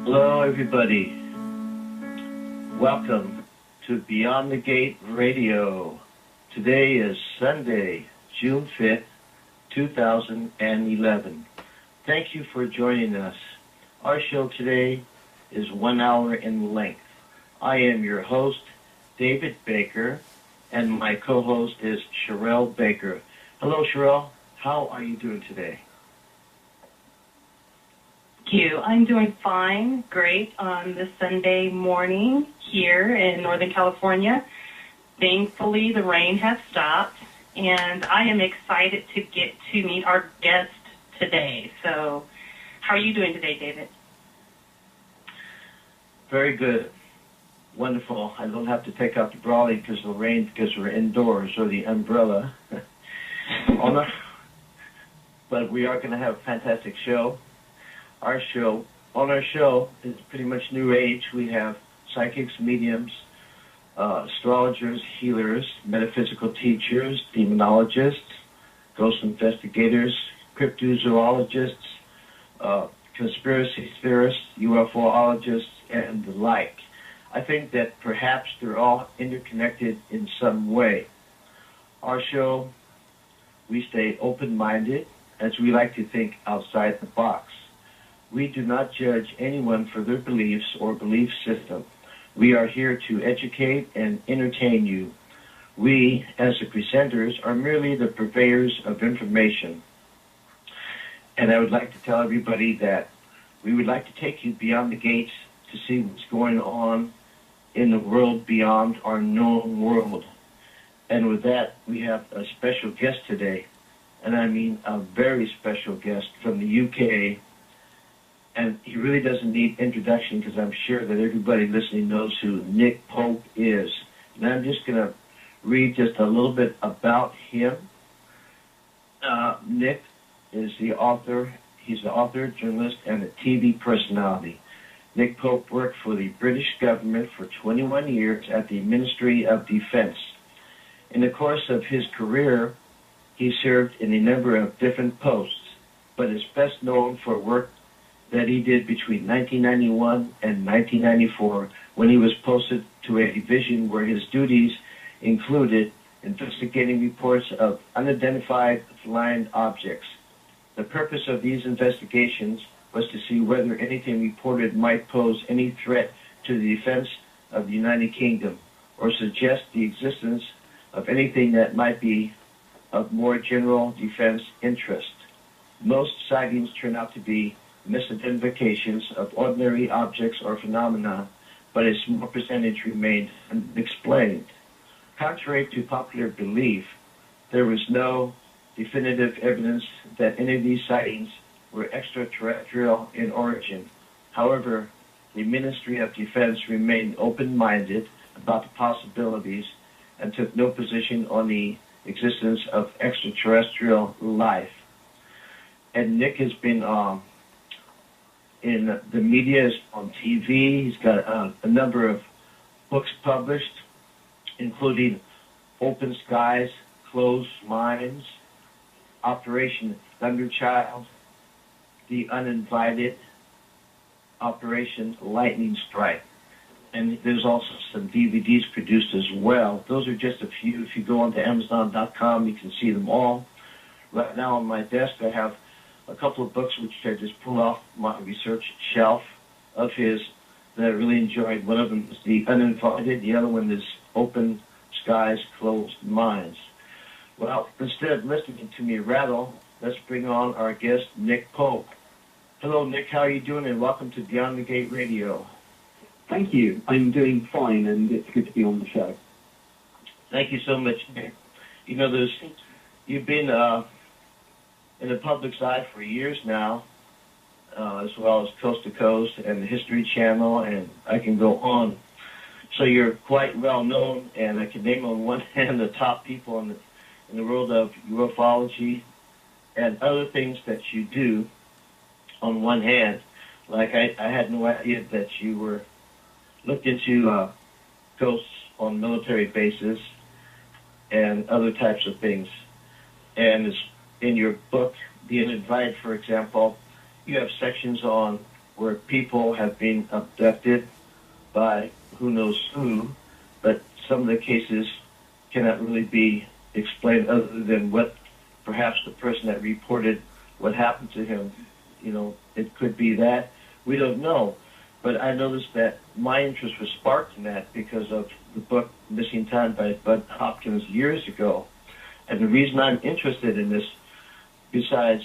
Hello, everybody. Welcome to Beyond the Gate Radio. Today is Sunday, June 5th, 2011. Thank you for joining us. Our show today is 1 hour in length. I am your host, David Baker, and my co-host is Sherelle Baker. Hello, Sherelle. How are you doing today? Thank you. I'm doing fine, great on this Sunday morning here in Northern California. Thankfully, the rain has stopped, and I am excited to get to meet our guest today. So, how are you doing today, David? Very good. Wonderful. I don't have to take out the brolly because of the rain because we're indoors, or the umbrella. But we are going to have a fantastic show. On our show is pretty much new age. We have psychics, mediums, astrologers, healers, metaphysical teachers, demonologists, ghost investigators, cryptozoologists, conspiracy theorists, UFOologists, and the like. I think that perhaps they're all interconnected in some way. Our show, we stay open-minded, as we like to think outside the box. We do not judge anyone for their beliefs or belief system. We are here to educate and entertain you. We, as the presenters, are merely the purveyors of information. And I would like to tell everybody that we would like to take you beyond the gates to see what's going on in the world beyond our known world. And with that, we have a special guest today, and I mean a very special guest from the UK. And he really doesn't need introduction because I'm sure that everybody listening knows who Nick Pope is. And I'm just going to read just a little bit about him. Nick is the author. He's the author, journalist, and a TV personality. Nick Pope worked for the British government for 21 years at the Ministry of Defense. In the course of his career, he served in a number of different posts, but is best known for work that he did between 1991 and 1994 when he was posted to a division where his duties included investigating reports of unidentified flying objects. The purpose of these investigations was to see whether anything reported might pose any threat to the defense of the United Kingdom or suggest the existence of anything that might be of more general defense interest. Most sightings turn out to be misidentifications of ordinary objects or phenomena, but a small percentage remained unexplained. Contrary to popular belief, there was no definitive evidence that any of these sightings were extraterrestrial in origin. However, the Ministry of Defense remained open-minded about the possibilities and took no position on the existence of extraterrestrial life. And Nick has been in the media, on TV. He's got a number of books published, including Open Skies, Closed Minds, Operation Thunderchild, The Uninvited, Operation Lightning Strike. And there's also some DVDs produced as well. Those are just a few. If you go onto Amazon.com, you can see them all. Right now on my desk, I have a couple of books which I just pulled off my research shelf of his that I really enjoyed. One of them is The Uninvited. The other one is Open Skies, Closed Minds. Well, instead of listening to me rattle, let's bring on our guest, Nick Pope. Hello, Nick. How are you doing? And welcome to Beyond the Gate Radio. Thank you. I'm doing fine, and it's good to be on the show. Thank you so much, Nick. You know, you've been in the public's eye for years now, as well as Coast to Coast and the History Channel, and I can go on. So you're quite well known, and I can name on one hand the top people in the world of ufology and other things that you do on one hand. Like I had no idea that you were looked into ghosts on military bases and other types of things. And in your book, The Uninvited, for example, you have sections on where people have been abducted by who knows who, but some of the cases cannot really be explained other than what perhaps the person that reported what happened to him, it could be that. We don't know. But I noticed that my interest was sparked in that because of the book Missing Time by Bud Hopkins years ago. And the reason I'm interested in this, besides,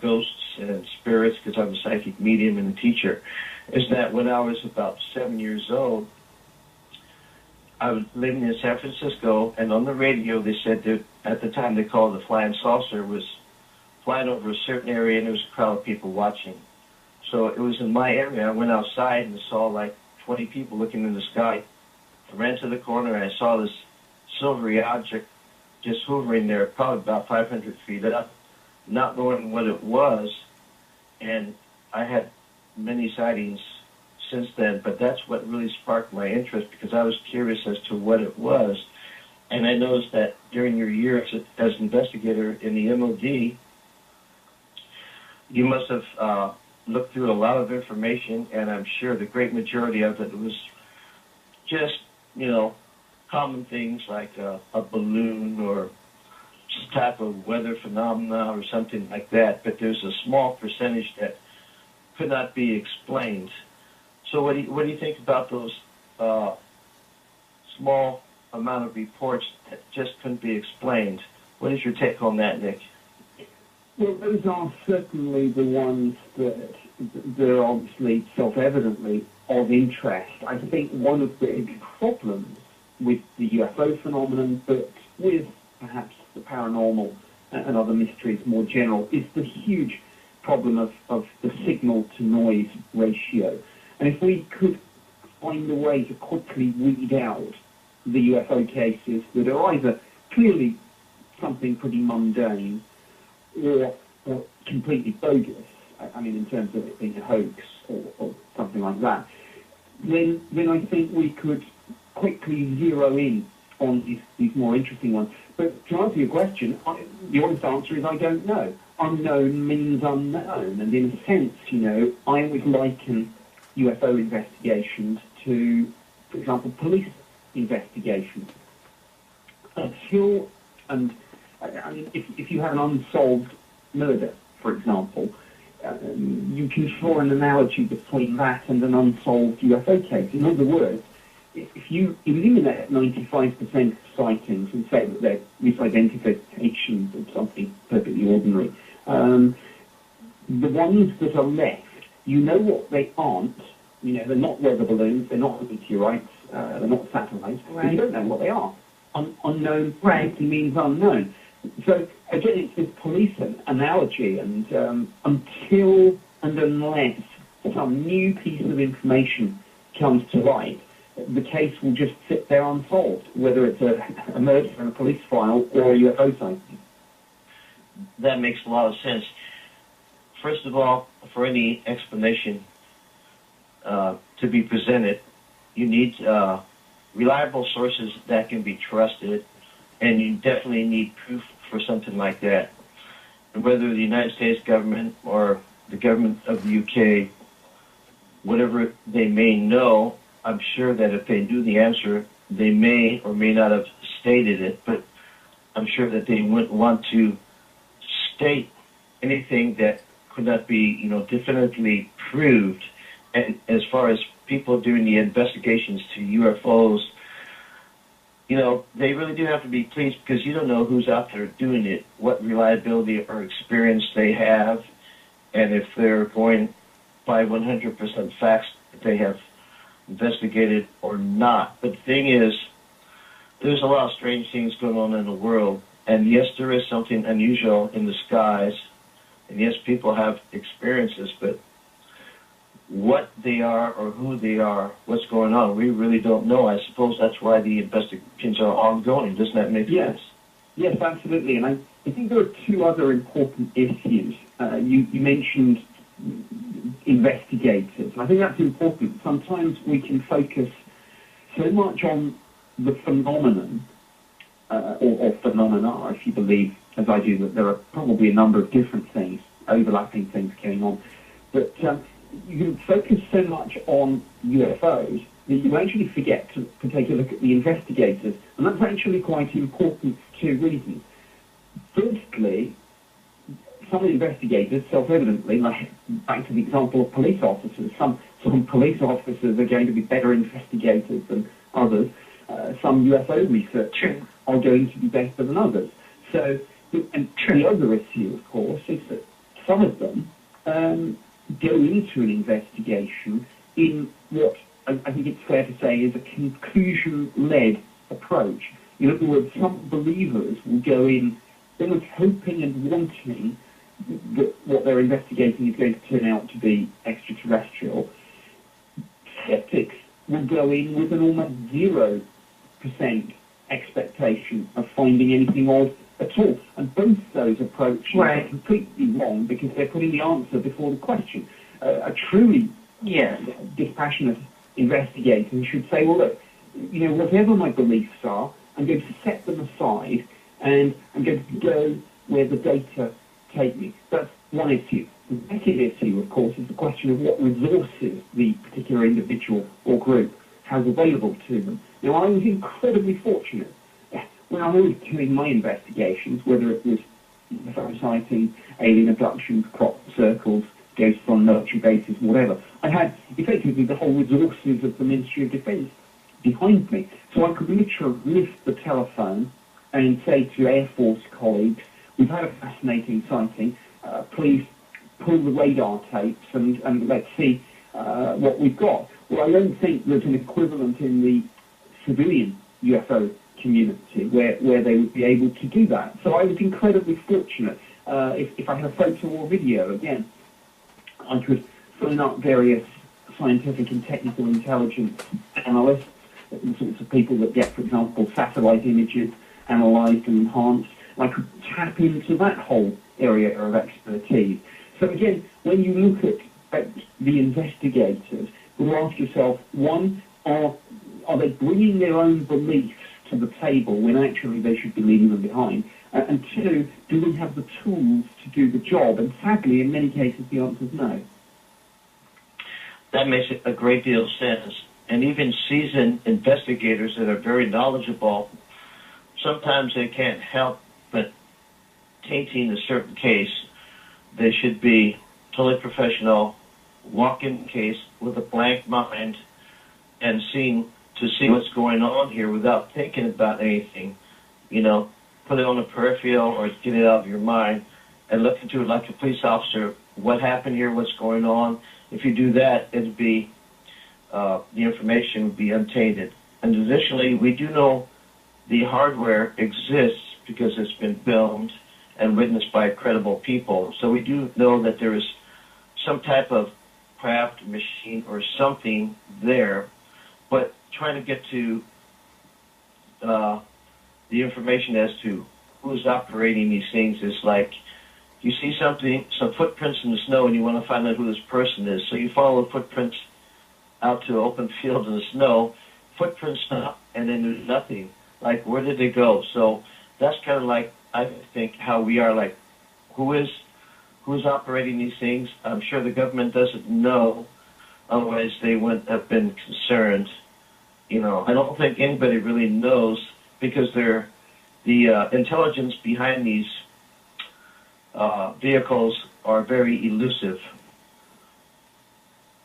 ghosts and spirits, because I'm a psychic medium and a teacher, is that when I was about 7 years old, I was living in San Francisco, and on the radio they said that at the time they called it the flying saucer was flying over a certain area, and there was a crowd of people watching. So it was in my area. I went outside and saw like 20 people looking in the sky. I ran to the corner and I saw this silvery object just hovering there, probably about 500 feet up, not knowing what it was. And I had many sightings since then, but that's what really sparked my interest because I was curious as to what it was. And I noticed that during your years as an investigator in the MOD, you must have looked through a lot of information, and I'm sure the great majority of it was just, common things like a balloon or some type of weather phenomena or something like that, but there's a small percentage that could not be explained. So what do you think about those small amount of reports that just couldn't be explained? What is your take on that, Nick? Well, those are certainly the ones that are obviously self-evidently of interest. I think one of the big problems with the UFO phenomenon, but with perhaps the paranormal and other mysteries more general, is the huge problem of the signal-to-noise ratio. And if we could find a way to quickly weed out the UFO cases that are either clearly something pretty mundane or completely bogus, I mean, in terms of it being a hoax or something like that, then I think we could quickly zero in on these more interesting ones. But to answer your question, the honest answer is I don't know. Unknown means unknown, and in a sense, I would liken UFO investigations to, for example, police investigations. If you have an unsolved murder, for example, you can draw an analogy between that and an unsolved UFO case. In other words, if you eliminate 95% of sightings and say that they're misidentifications of something perfectly ordinary, the ones that are left, what they aren't. They're not weather balloons, they're not meteorites, they're not satellites, right. But you don't know what they are. Unknown simply means unknown. So, again, it's this police analogy, and until and unless some new piece of information comes to light, the case will just sit there unsolved, whether it's a murder in a police file or a UFO sighting. That makes a lot of sense. First of all, for any explanation to be presented, you need reliable sources that can be trusted, and you definitely need proof for something like that. And whether the United States government or the government of the UK, whatever they may know, I'm sure that if they knew the answer, they may or may not have stated it, but I'm sure that they wouldn't want to state anything that could not be, definitively proved. And as far as people doing the investigations to UFOs, they really do have to be pleased because you don't know who's out there doing it, what reliability or experience they have, and if they're going by 100% facts that they have investigated or not. But the thing is, there's a lot of strange things going on in the world, and yes, there is something unusual in the skies, and yes, people have experiences, but what they are or who they are, what's going on, we really don't know. I suppose that's why the investigations are ongoing. Doesn't that make sense? Yes, absolutely. And I think there are two other important issues. You mentioned investigators. And I think that's important. Sometimes we can focus so much on the phenomenon, or phenomena, if you believe, as I do, that there are probably a number of different things, overlapping things going on. But you can focus so much on UFOs that you actually forget to take a look at the investigators. And that's actually quite important for two reasons. Firstly, some investigators, self-evidently, like back to the example of police officers, some police officers are going to be better investigators than others. Some UFO researchers are going to be better than others. So, and the other issue, of course, is that some of them go into an investigation in what I think it's fair to say is a conclusion-led approach. In other words, some believers will go in almost hoping and wanting that what they're investigating is going to turn out to be extraterrestrial. Skeptics will go in with an almost 0% expectation of finding anything odd at all. And both those approaches are completely wrong because they're putting the answer before the question. A truly dispassionate investigator should say, well, look, whatever my beliefs are, I'm going to set them aside and I'm going to go where the data take me. That's one issue. The second issue, of course, is the question of what resources the particular individual or group has available to them. Now, I was incredibly fortunate when I was doing my investigations, whether it was UFO sightings, alien abductions, crop circles, ghosts on military bases, whatever, I had effectively the whole resources of the Ministry of Defence behind me. So I could literally lift the telephone and say to Air Force colleagues, we've had a fascinating sighting, please pull the radar tapes and let's see what we've got. Well, I don't think there's an equivalent in the civilian UFO community where they would be able to do that. So I was incredibly fortunate. If I had a photo or video, again, I could phone up various scientific and technical intelligence analysts, the sorts of people that get, for example, satellite images analysed and enhanced. I could tap into that whole area of expertise. So again, when you look at the investigators, you ask yourself, one, are they bringing their own beliefs to the table when actually they should be leaving them behind? And two, do we have the tools to do the job? And sadly, in many cases, the answer is no. That makes a great deal of sense. And even seasoned investigators that are very knowledgeable, sometimes they can't help but tainting a certain case. They should be totally professional, walk in the case with a blank mind and see what's going on here without thinking about anything. Put it on the peripheral or get it out of your mind and look into it like a police officer. What happened here? What's going on? If you do that, it'd be the information would be untainted. And additionally, we do know the hardware exists because it's been filmed and witnessed by credible people. So we do know that there is some type of craft, machine, or something there. But trying to get to the information as to who's operating these things is like you see some footprints in the snow, and you want to find out who this person is. So you follow the footprints out to an open field in the snow, footprints stop, and then there's nothing. Like, where did they go? So that's kind of like, I think, how we are, like, who's operating these things? I'm sure the government doesn't know, otherwise they wouldn't have been concerned. I don't think anybody really knows because the intelligence behind these vehicles are very elusive.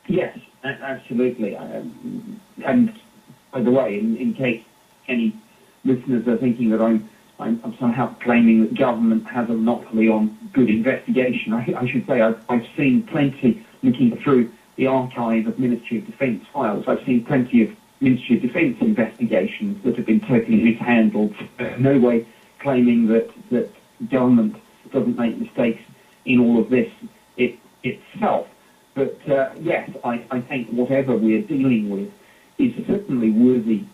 Yes, absolutely. And by the way, in case any listeners are thinking that I'm somehow claiming that government has a monopoly on good investigation, I should say I've seen plenty, looking through the archive of Ministry of Defence files, I've seen plenty of Ministry of Defence investigations that have been totally mishandled. No way claiming that government doesn't make mistakes in all of this itself. But yes, I think whatever we're dealing with is certainly worthy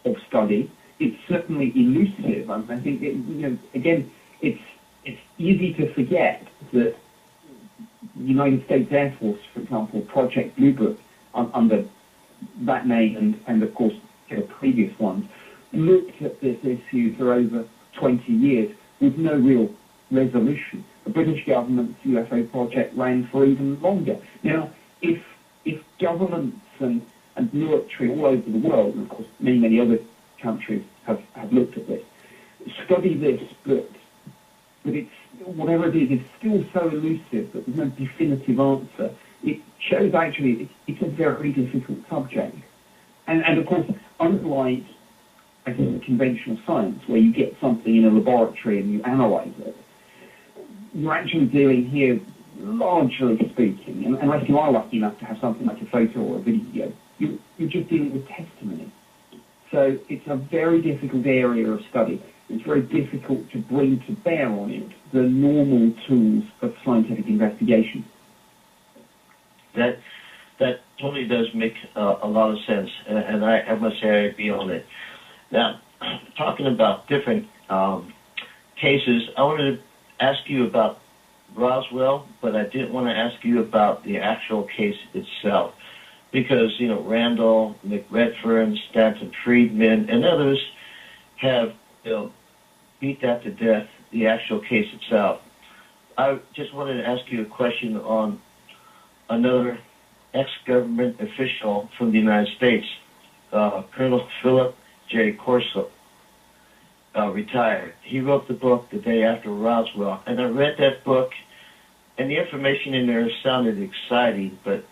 of study. It's certainly elusive. I think, again, it's easy to forget that the United States Air Force, for example, Project Blue Book, under that name and of course previous ones, looked at this issue for over 20 years with no real resolution. The British government's UFO project ran for even longer. Now, if governments and military all over the world, and of course many other countries have looked at this, study this, but it's, whatever it is, it's still so elusive that there's no definitive answer. It shows actually it's a very difficult subject. And of course, unlike, I think, conventional science, where you get something in a laboratory and you analyze it, you're actually dealing here, largely speaking, and unless you are lucky enough to have something like a photo or a video, you're just dealing with testimony. So it's a very difficult area of study. It's very difficult to bring to bear on it the normal tools of scientific investigation. That totally does make a lot of sense, and I must say I agree on it. Now, talking about different cases, I wanted to ask you about Roswell, but I didn't want to ask you about the actual case itself, because, you know, Randall, McRedfern, Stanton Friedman, and others have, you know, beat that to death, the actual case itself. I just wanted to ask you a question on another ex-government official from the United States, Colonel Philip J. Corso, retired. He wrote the book The Day After Roswell, and I read that book, and the information in there sounded exciting, but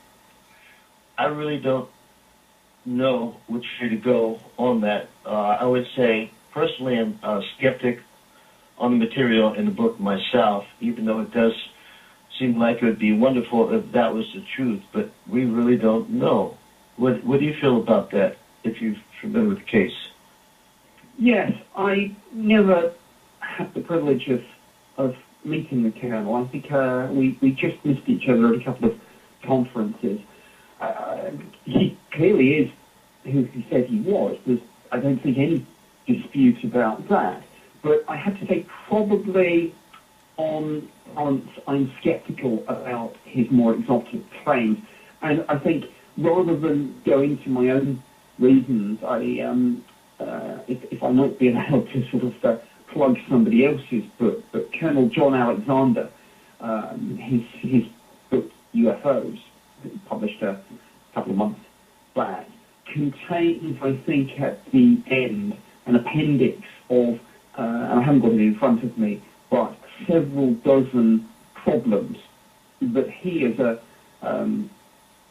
I really don't know which way to go on that. I would say, personally, I'm a skeptic on the material in the book myself, even though it does seem like it would be wonderful if that was the truth, but we really don't know. What do you feel about that, if you're familiar with the case? Yes, I never had the privilege of meeting the Colonel. I think we just missed each other at a couple of conferences. He clearly is who he said he was. I don't think any dispute about that. But I have to say, probably on balance, I'm sceptical about his more exotic claims. And I think rather than go into my own reasons, if I might be allowed to sort of plug somebody else's book, but Colonel John Alexander, his book UFOs, published a couple of months back, contains, I think, at the end, an appendix of, and I haven't got it in front of me, but several dozen problems that he, as a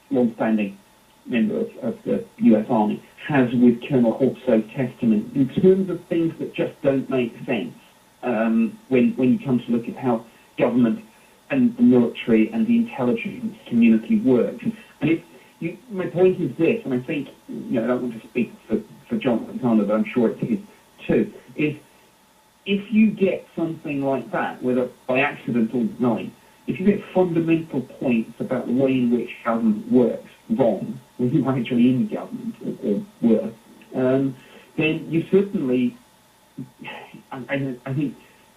long-standing member of the U.S. Army, has with Colonel Corso's testament in terms of things that just don't make sense when you come to look at how government and the military and the intelligence community works. And my point is this, and I think, I don't want to speak for John Alexander, but I'm sure it's his too, is if you get something like that, whether by accident or design, if you get fundamental points about the way in which government works wrong, when you're actually in government or were, then you certainly, I think,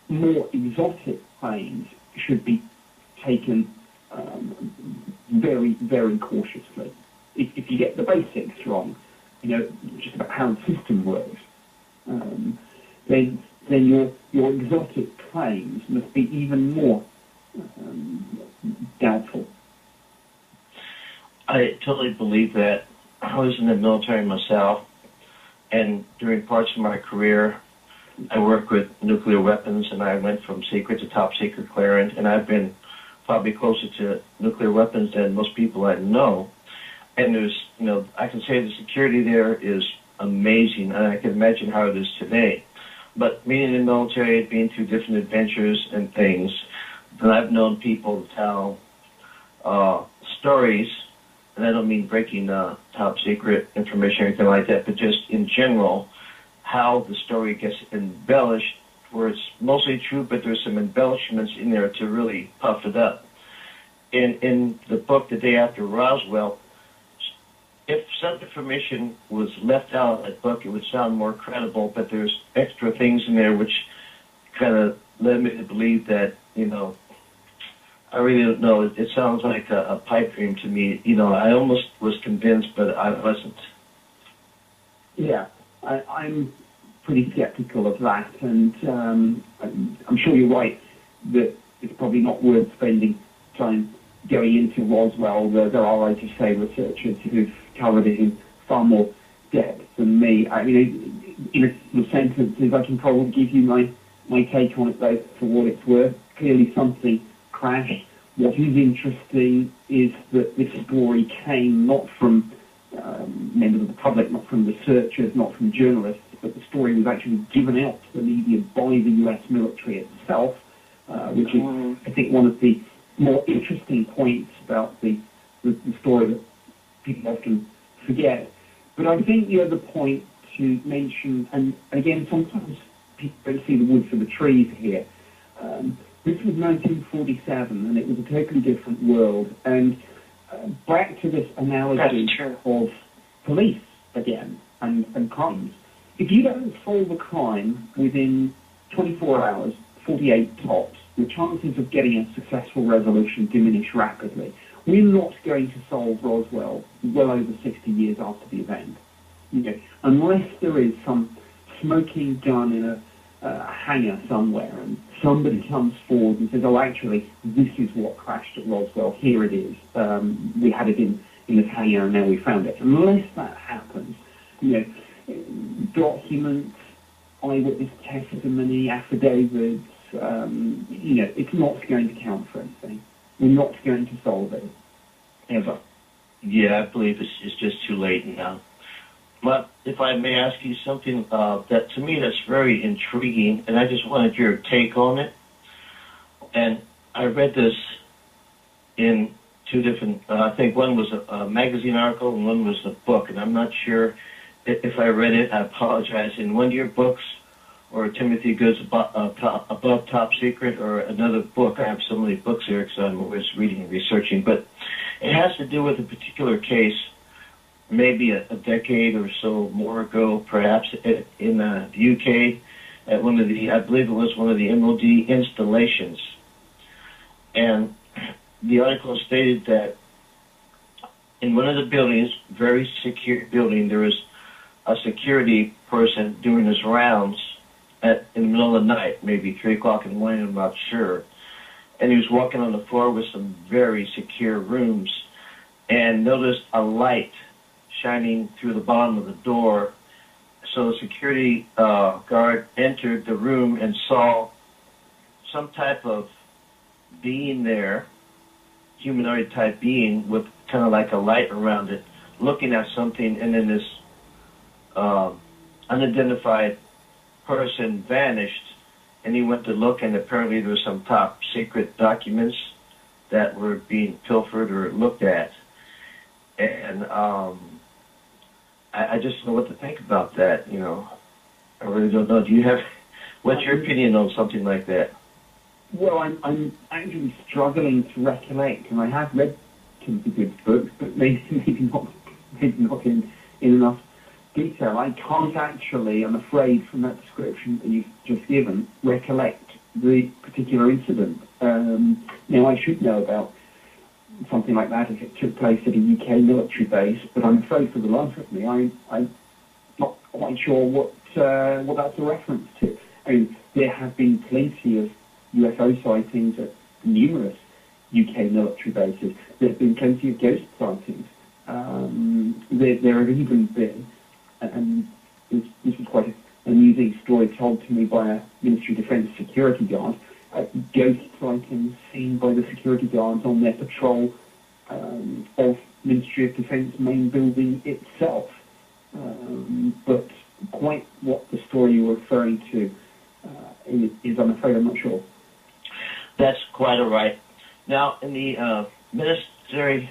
more exotic claims should be taken very, very cautiously. If you get the basics wrong, just about how the system works, then your exotic claims must be even more doubtful. I totally believe that. I was in the military myself, and during parts of my career, I worked with nuclear weapons, and I went from secret to top secret clearance, and I've been probably closer to nuclear weapons than most people I know. And there's, I can say the security there is amazing, and I can imagine how it is today. But being in the military, being through different adventures and things, then I've known people tell stories, and I don't mean breaking top secret information or anything like that, but just in general, how the story gets embellished, where it's mostly true, but there's some embellishments in there to really puff it up. In the book, The Day After Roswell, if some information was left out of that book, it would sound more credible, but there's extra things in there which kind of led me to believe that, I really don't know. It sounds like a pipe dream to me. I almost was convinced, but I wasn't. Yeah, I'm pretty skeptical of that, and I'm sure you're right that it's probably not worth spending time going into Roswell. There are, I just say, researchers who've covered it in far more depth than me. I mean, in a few sentences, I can probably give you my take on it, though, for what it's worth. Clearly something crashed. What is interesting is that this story came not from members of the public, not from researchers, not from journalists, but the story was actually given out to the media by the US military itself, which is, I think, one of the more interesting points about the story that people often forget. But I think the other point to mention, and again, sometimes people don't see the wood for the trees here, this was 1947, and it was a totally different world. And back to this analogy of police again and crimes. If you don't solve a crime within 24 hours, 48 tops, the chances of getting a successful resolution diminish rapidly. We're not going to solve Roswell well over 60 years after the event. You know, unless there is some smoking gun in a hangar somewhere and somebody comes forward and says, oh, actually, this is what crashed at Roswell, here it is. We had it in this hangar and now we found it. Unless that happens, you know, documents, eyewitness testimony, affidavits, you know, it's not going to count for anything. We're not going to solve it, ever. Yeah, I believe it's just too late now. But if I may ask you something that to me that's very intriguing, and I just wanted your take on it. And I read this in two different, I think one was a magazine article and one was a book, and I'm not sure if I read it, I apologize. In one of your books, or Timothy Good's Above Top Secret, or another book, I have so many books here because I'm always reading and researching, but it has to do with a particular case, maybe a decade or so more ago, perhaps, in the UK, at one of the, I believe it was one of the MOD installations. And the article stated that in one of the buildings, very secure building, there was a security person doing his rounds in the middle of the night, maybe 3 o'clock in the morning, I'm not sure. And he was walking on the floor with some very secure rooms and noticed a light shining through the bottom of the door. So the security guard entered the room and saw some type of being there, humanoid type being with kind of like a light around it, looking at something, and then this unidentified person vanished, and he went to look, and apparently there were some top secret documents that were being pilfered or looked at. And I just don't know what to think about that, you know. I really don't know. Do you have, what's your opinion on something like that? Well, I'm actually struggling to recollect, and I have read Timothy Good's books, but maybe not in enough detail. I can't actually, I'm afraid, from that description that you've just given, recollect the particular incident. Now, I should know about something like that if it took place at a UK military base, but I'm afraid for the life of me, I'm not quite sure what that's a reference to. I mean, there have been plenty of UFO sightings at numerous UK military bases. There have been plenty of ghost sightings. There have even been, and this was quite an amusing story told to me by a Ministry of Defence security guard, ghost sightings seen by the security guards on their patrol of Ministry of Defence main building itself. But quite what the story you're referring to is, I'm afraid, I'm not sure. That's quite all right. Now, in the Ministry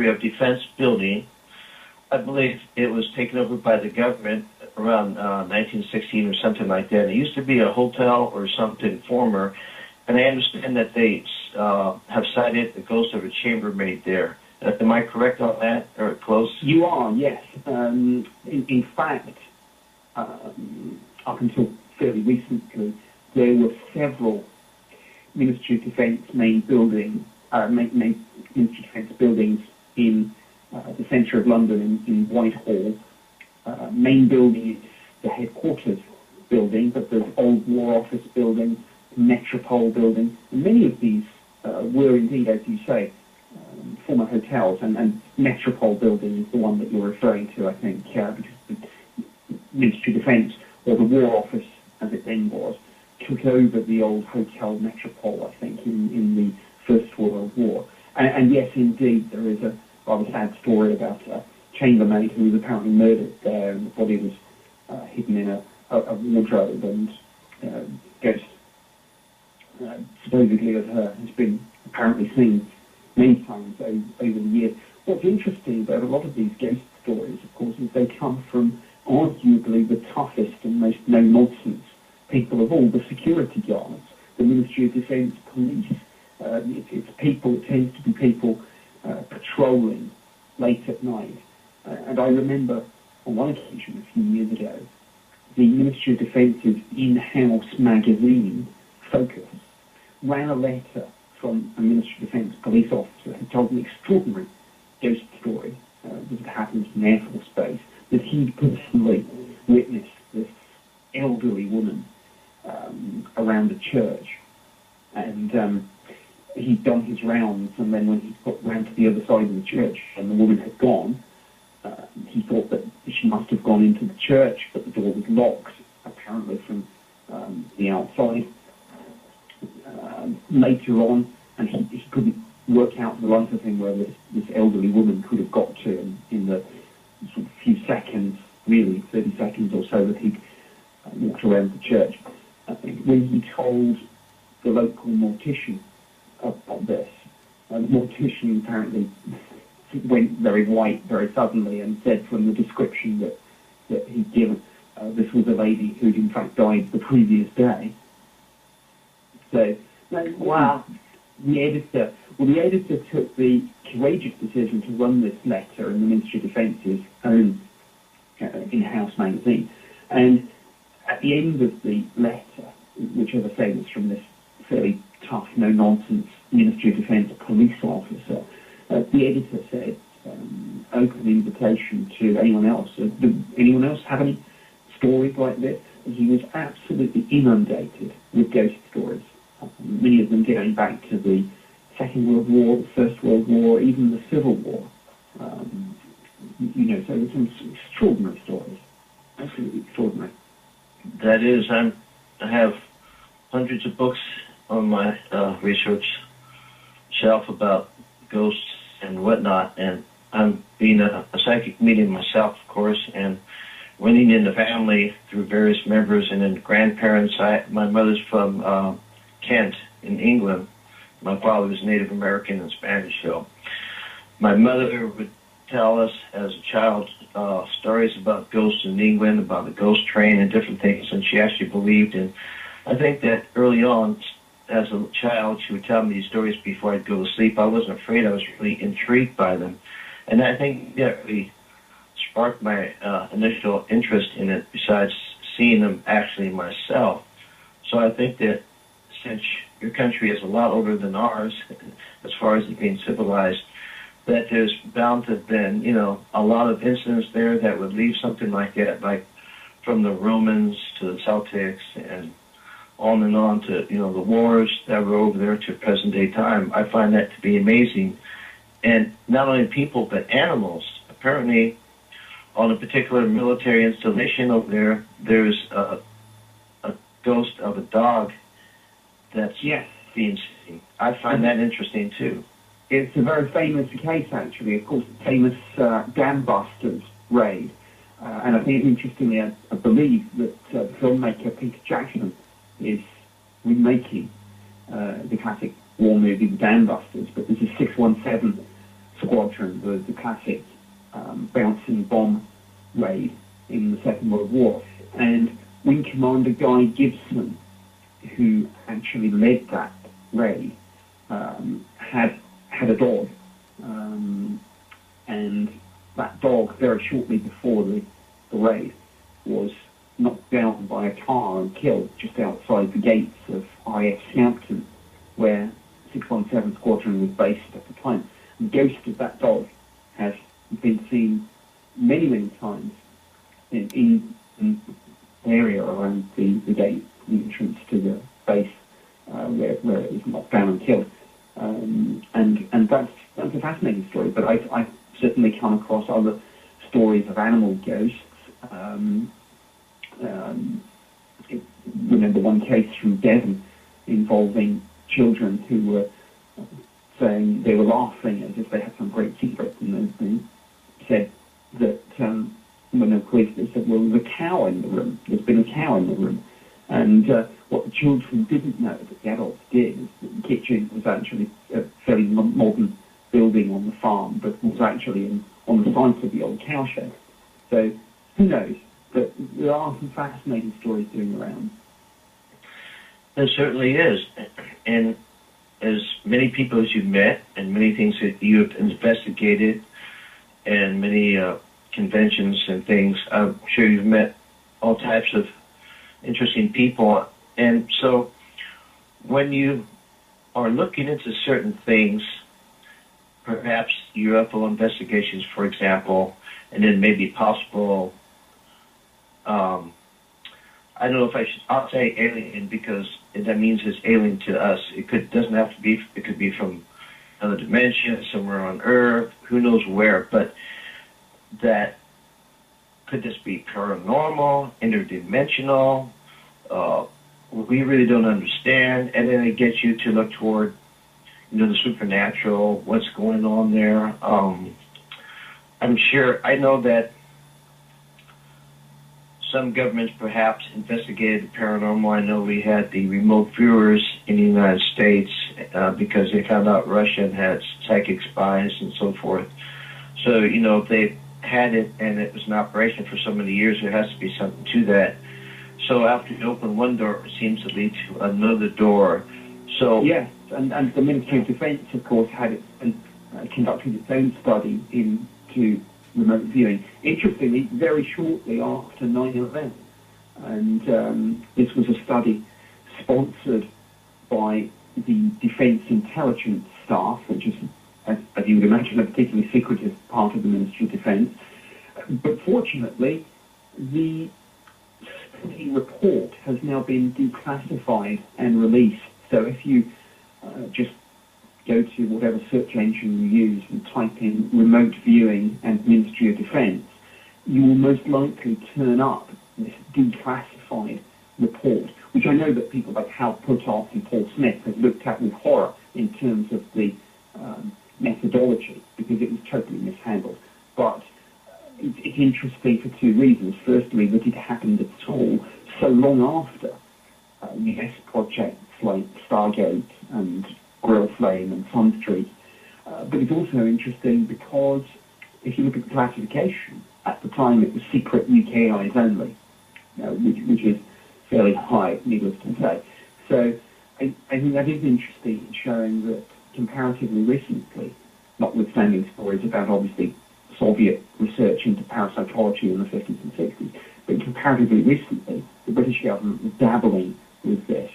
of Defense building, I believe it was taken over by the government around 1916 or something like that. It used to be a hotel or something former, and I understand that they have cited the ghost of a chambermaid there. Am I correct on that, or close? You are, yes. In fact, up until fairly recently, there were several Ministry of Defence main buildings, Ministry of Defence buildings in the centre of London in Whitehall. Main building is the headquarters building, but there's old War Office building, Metropole building, and many of these were indeed, as you say, former hotels, and Metropole building is the one that you're referring to, I think, because the Ministry of Defence, or the War Office, as it then was, took over the old Hotel Metropole, I think, in the First World War. And yes, indeed, there is a rather sad story about a chambermaid who was apparently murdered there, and the body was hidden in a wardrobe, and ghost, supposedly of her, has been apparently seen many times over the years. What's interesting about a lot of these ghost stories, of course, is they come from arguably the toughest and most no-nonsense people of all, the security guards, the Ministry of Defence police. It tends to be people patrolling late at night. And I remember on one occasion a few years ago, the Ministry of Defence's in-house magazine, Focus, ran a letter from a Ministry of Defence police officer who told an extraordinary ghost story that had happened in Air Force Base, that he'd personally witnessed this elderly woman around a church, and he'd done his rounds, and then when he got round to the other side of the church and the woman had gone, he thought that she must have gone into the church, but the door was locked, apparently from the outside. Later on, and he couldn't work out the life of him where this elderly woman could have got to in the sort of few seconds, really 30 seconds or so, that he walked around the church. When he told the local mortician about this, the mortician apparently went very white very suddenly and said from the description that he'd given, this was a lady who'd in fact died the previous day. So, wow. The editor took the courageous decision to run this letter in the Ministry of Defence's own in-house magazine. And at the end of the letter, which, as I say, was from this fairly tough, no-nonsense Ministry of Defence police officer, the editor said, open invitation to anyone else. Did anyone else have any stories like this? And he was absolutely inundated with ghost stories. Many of them going back to the Second World War, the First World War, even the Civil War. So there's some extraordinary stories. Absolutely extraordinary. That is, I have hundreds of books on my research shelf about ghosts and whatnot, and I'm being a psychic medium myself, of course, and running in the family through various members and then grandparents. My mother's from Kent in England. My father was Native American and Spanish, so my mother would tell us as a child stories about ghosts in England, about the ghost train and different things, and she actually believed in. I think that early on, as a child, she would tell me these stories before I'd go to sleep. I wasn't afraid. I was really intrigued by them, and I think that really sparked my initial interest in it, besides seeing them actually myself. So I think that since your country is a lot older than ours, as far as it being civilized, that there's bound to have been, a lot of incidents there that would leave something like that, like from the Romans to the Celtics and on to, the wars that were over there to present day time. I find that to be amazing. And not only people, but animals. Apparently, on a particular military installation over there, there's a ghost of a dog that's being seen. I find that interesting, too. It's a very famous case, actually. Of course, the famous Dam Busters raid. And I think, interestingly, I believe that the filmmaker Peter Jackson is remaking the classic war movie, The Dam Busters, but this is 617 Squadron, the classic bouncing bomb raid in the Second World War. And Wing Commander Guy Gibson, who actually led that raid, had a dog, and that dog, very shortly before the raid, was knocked down by a car and killed just outside the gates of IF Scampton, where 617 Squadron was based at the time. The ghost of that dog has been seen many, many times in the area around the gate, the entrance to the base, where it was knocked down and killed. And that's that's a fascinating story. But I've certainly come across other stories of animal ghosts. Remember one case from Devon involving children who were saying they were laughing as if they had some great secret, and they said that when the police, they said, well, there's a cow in the room. There's been a cow in the room. And what the children didn't know, that the adults did, is that the kitchen was actually a fairly modern building on the farm, but was actually on the site of the old cow shed. So who knows? But there are some fascinating stories going around. There certainly is. And as many people as you've met and many things that you have investigated and many conventions and things, I'm sure you've met all types of interesting people. And so when you are looking into certain things, perhaps UFO investigations, for example, and then maybe possible, I don't know if I'll say alien because that means it's alien to us. Doesn't have to be, it could be from another dimension, somewhere on Earth, who knows where, but that could this be paranormal, interdimensional? We really don't understand, and then it gets you to look toward, the supernatural, what's going on there. I know that some governments perhaps investigated the paranormal. I know we had the remote viewers in the United States because they found out Russia had psychic spies and so forth. So, if they had it and it was in operation for so many years, there has to be something to that. So after you open one door, it seems to lead to another door. So yes, and the Ministry of Defence, of course, had conducted its own study into remote viewing. Interestingly, very shortly after 9/11, and this was a study sponsored by the Defence Intelligence Staff, which is, as you would imagine, a particularly secretive part of the Ministry of Defence. But fortunately, the study report has now been declassified and released. So if you just go to whatever search engine you use and type in remote viewing and Ministry of Defence, you will most likely turn up this declassified report, which I know that people like Hal Puthoff and Paul Smith have looked at with horror in terms of the methodology, because it was totally mishandled. But it's interesting for two reasons. Firstly, that it happened at all so long after US projects like Stargate and Grill Flame and Sun Street. But it's also interesting because if you look at the classification, at the time it was secret UK eyes only, which is fairly high, needless to say. So I think that is interesting, showing that comparatively recently, notwithstanding stories about obviously Soviet research into parapsychology in the 50s and 60s, but comparatively recently, the British government was dabbling with this.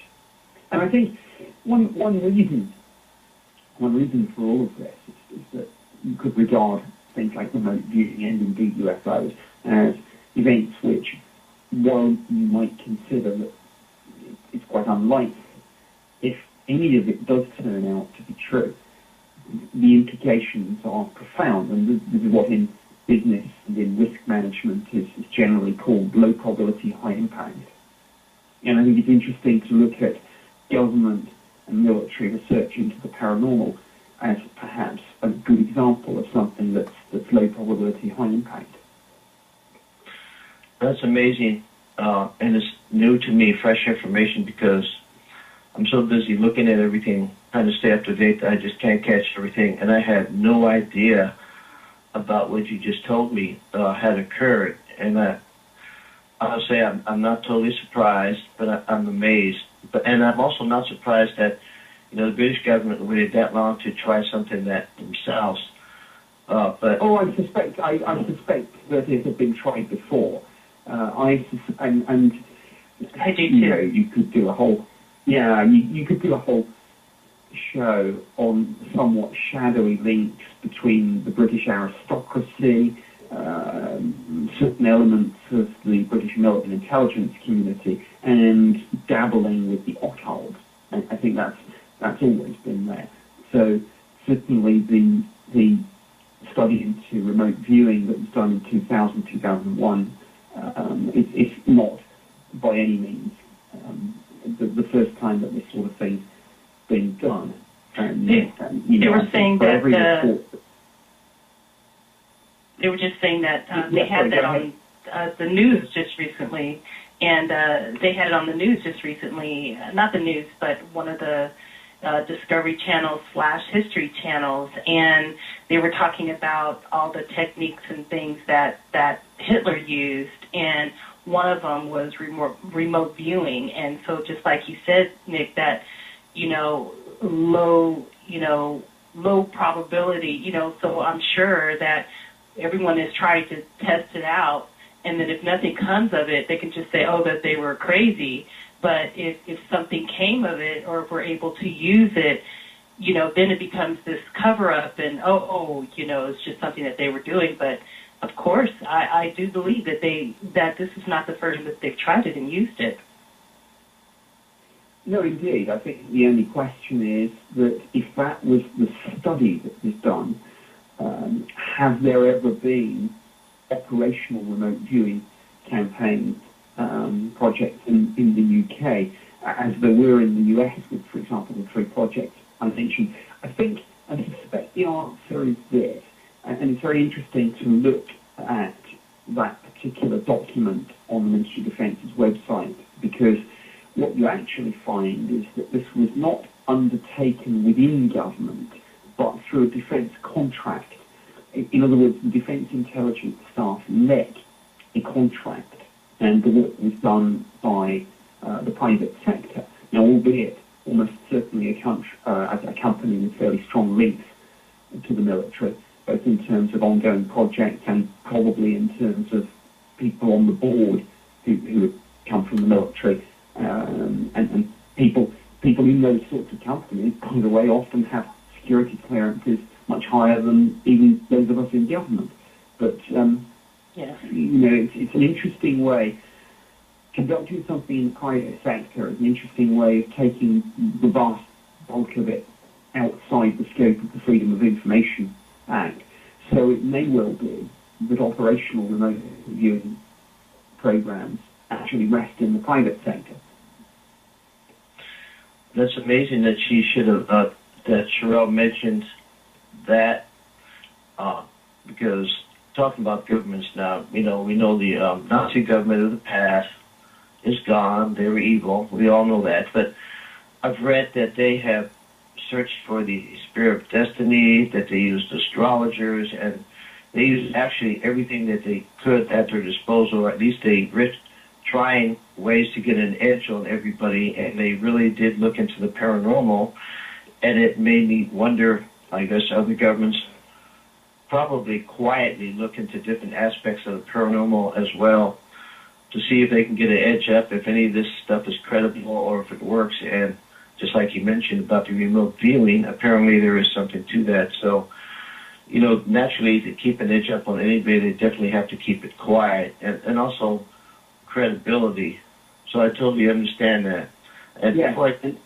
And I think one reason for all of this is that you could regard things like remote viewing and indeed UFOs as events which, while you might consider that it's quite unlikely, if any of it does turn out to be true, the implications are profound, and this is what in business and in risk management is generally called low probability, high impact. And I think it's interesting to look at government and military research into the paranormal as perhaps a good example of something that's low probability, high impact. That's amazing, and it's new to me, fresh information, because I'm so busy looking at everything, trying to stay up to date, that I just can't catch everything, and I had no idea about what you just told me had occurred. And I'll say I'm not totally surprised, but I'm amazed. And I'm also not surprised that the British government waited that long to try something that themselves. But I suspect that it had been tried before. I do too. You could do a whole. Yeah, you could do a whole show on somewhat shadowy links between the British aristocracy, certain elements of the British military and intelligence community, and dabbling with the occult. I think that's always been there. So certainly the study into remote viewing that was done in 2000, 2001, it's not by any means the first time that this sort of thing's been done. And, they were saying that they were just saying that they had that on the news just recently, and they had it on the news just recently. Not the news, but one of the Discovery Channel / History channels, and they were talking about all the techniques and things that Hitler used, and one of them was remote viewing. And so, just like you said, Nick, that low probability. So I'm sure that everyone is trying to test it out, and then if nothing comes of it, they can just say, oh, that they were crazy. But if something came of it, or if we're able to use it, then it becomes this cover-up, and it's just something that they were doing. But of course, I do believe that this is not the first time that they've tried it and used it. No, indeed. I think the only question is that if that was the study that was done, have there ever been operational remote viewing campaigns, projects in the UK, as there were in the US with, for example, the 3 projects I mentioned? I suspect the answer is this, and it's very interesting to look at that particular document on the Ministry of Defence's website, because what you actually find is that this was not undertaken within government, but through a defence contract. In other words, the Defence Intelligence staff let a contract, and the work was done by the private sector. Now, albeit almost certainly as a company with fairly strong links to the military, both in terms of ongoing projects and probably in terms of people on the board who have come from the military, and people in those sorts of companies, by the way, often have security clearances much higher than even those of us in government. But yes. It's an interesting way. Conducting something in the private sector is an interesting way of taking the vast bulk of it outside the scope of the Freedom of Information Act. So it may well be that operational remote viewing programs actually rest in the private sector. That's amazing that she should have, that Sherelle mentioned that, because talking about governments now, we know the Nazi government of the past is gone. They were evil. We all know that. But I've read that they have searched for the spirit of destiny, that they used astrologers, and they used actually everything that they could at their disposal, or at least they risked trying ways to get an edge on everybody, and they really did look into the paranormal, and it made me wonder, I guess other governments probably quietly look into different aspects of the paranormal as well to see if they can get an edge up, if any of this stuff is credible or if it works. And just like you mentioned about the remote viewing, apparently there is something to that. So, naturally to keep an edge up on anybody, they definitely have to keep it quiet, and also credibility. So I totally understand that. And yeah. Go ahead.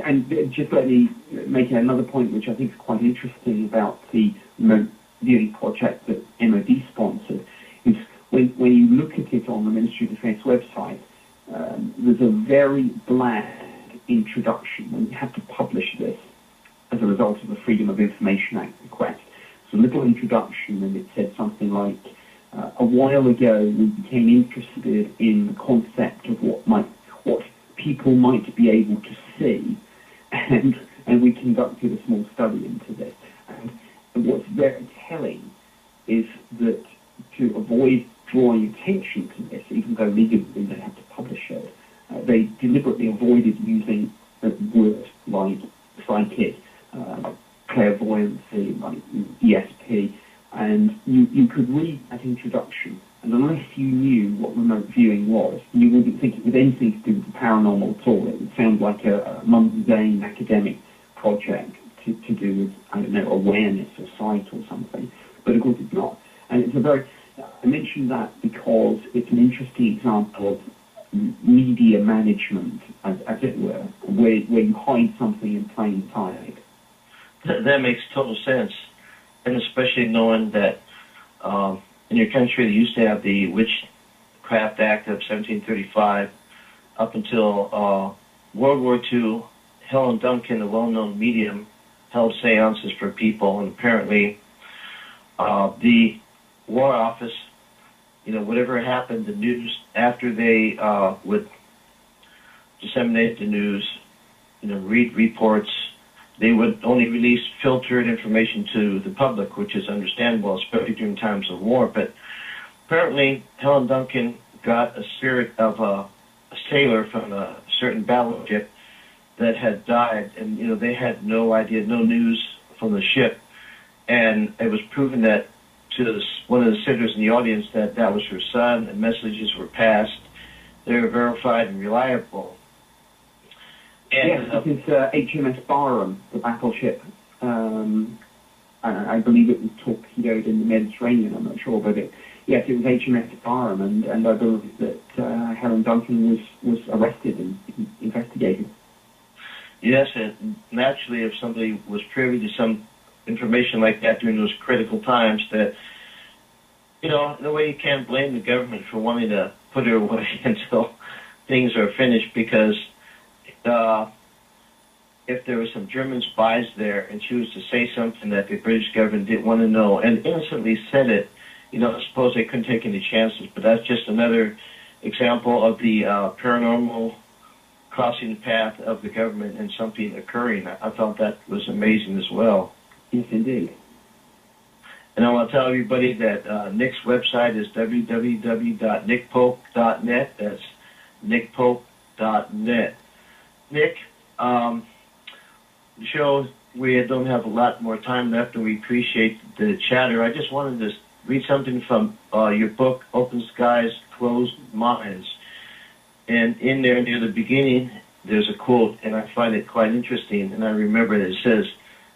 And just let me make another point, which I think is quite interesting about the remote viewing project that MOD sponsored, is when you look at it on the Ministry of Defence website, there's a very bland introduction when you have to publish this as a result of the Freedom of Information Act request. It's a little introduction, and it said something like, a while ago we became interested in the concept of what people might be able to see, and we conducted a small study into this. And what's very telling is that to avoid drawing attention to this, even though legally they have to publish it, they deliberately avoided using words like psychic, clairvoyancy, like ESP, and you could read that introduction, and unless you knew what remote viewing was, you wouldn't think it was anything to do with the paranormal at all. It would sound like a mundane academic project to do with, I don't know, awareness or sight or something. But of course it's not. And I mentioned that because it's an interesting example of media management, as it were, where you hide something in plain sight. That makes total sense, and especially knowing that in your country they used to have the Witchcraft Act of 1735 up until World War II. Helen Duncan, a well-known medium, held seances for people, and apparently the War Office, whatever happened, the news, after they would disseminate the news, read reports, they would only release filtered information to the public, which is understandable, especially during times of war. But apparently Helen Duncan got a spirit of a sailor from a certain battleship that had died, and they had no idea, no news from the ship, and it was proven that to one of the sitters in the audience that was her son, and messages were passed. They were verified and reliable. And, yes, this is HMS Barham, the battleship. I believe it was torpedoed in the Mediterranean, I'm not sure, but yes, it was HMS Barham, and I believe that Helen Duncan was arrested and investigated. Yes, and naturally, if somebody was privy to some information like that during those critical times, that, in a way you can't blame the government for wanting to put her away until things are finished, because if there were some German spies there and she was to say something that the British government didn't want to know and innocently said it, I suppose they couldn't take any chances. But that's just another example of the paranormal crossing the path of the government and something occurring. I thought that was amazing as well. Yes, indeed. And I want to tell everybody that Nick's website is www.nickpope.net. That's nickpope.net. Nick, the show, we don't have a lot more time left, and we appreciate the chatter. I just wanted to read something from your book, Open Skies, Closed Minds. And in there, near the beginning, there's a quote, and I find it quite interesting, and I remember it. It says,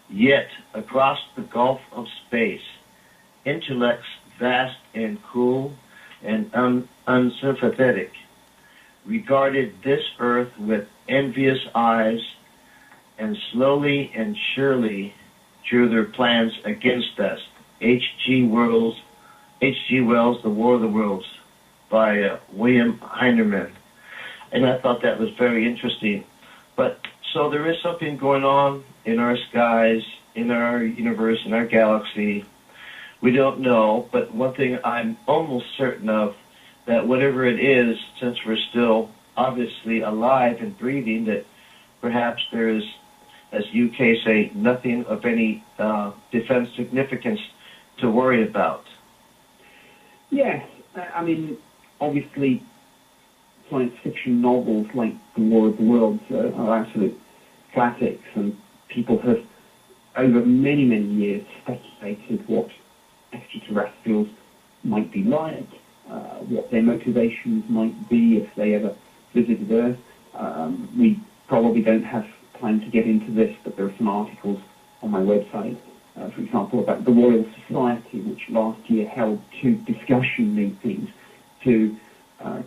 "Yet, across the gulf of space, intellects vast and cool and unsympathetic regarded this earth with envious eyes, and slowly and surely drew their plans against us." H.G. Wells, The War of the Worlds, by William Heinerman. And I thought that was very interesting. But so there is something going on in our skies, in our universe, in our galaxy. We don't know, but one thing I'm almost certain of, that whatever it is, since we're still obviously alive and breathing, that perhaps there is, as UK say, nothing of any defense significance to worry about. Yes, I mean, obviously, science fiction novels like The War of the Worlds are absolute classics, and people have, over many, many years, speculated what extraterrestrials might be like, what their motivations might be if they ever visited Earth. We probably don't have time to get into this, but there are some articles on my website, for example, about the Royal Society, which last year held 2 discussion meetings to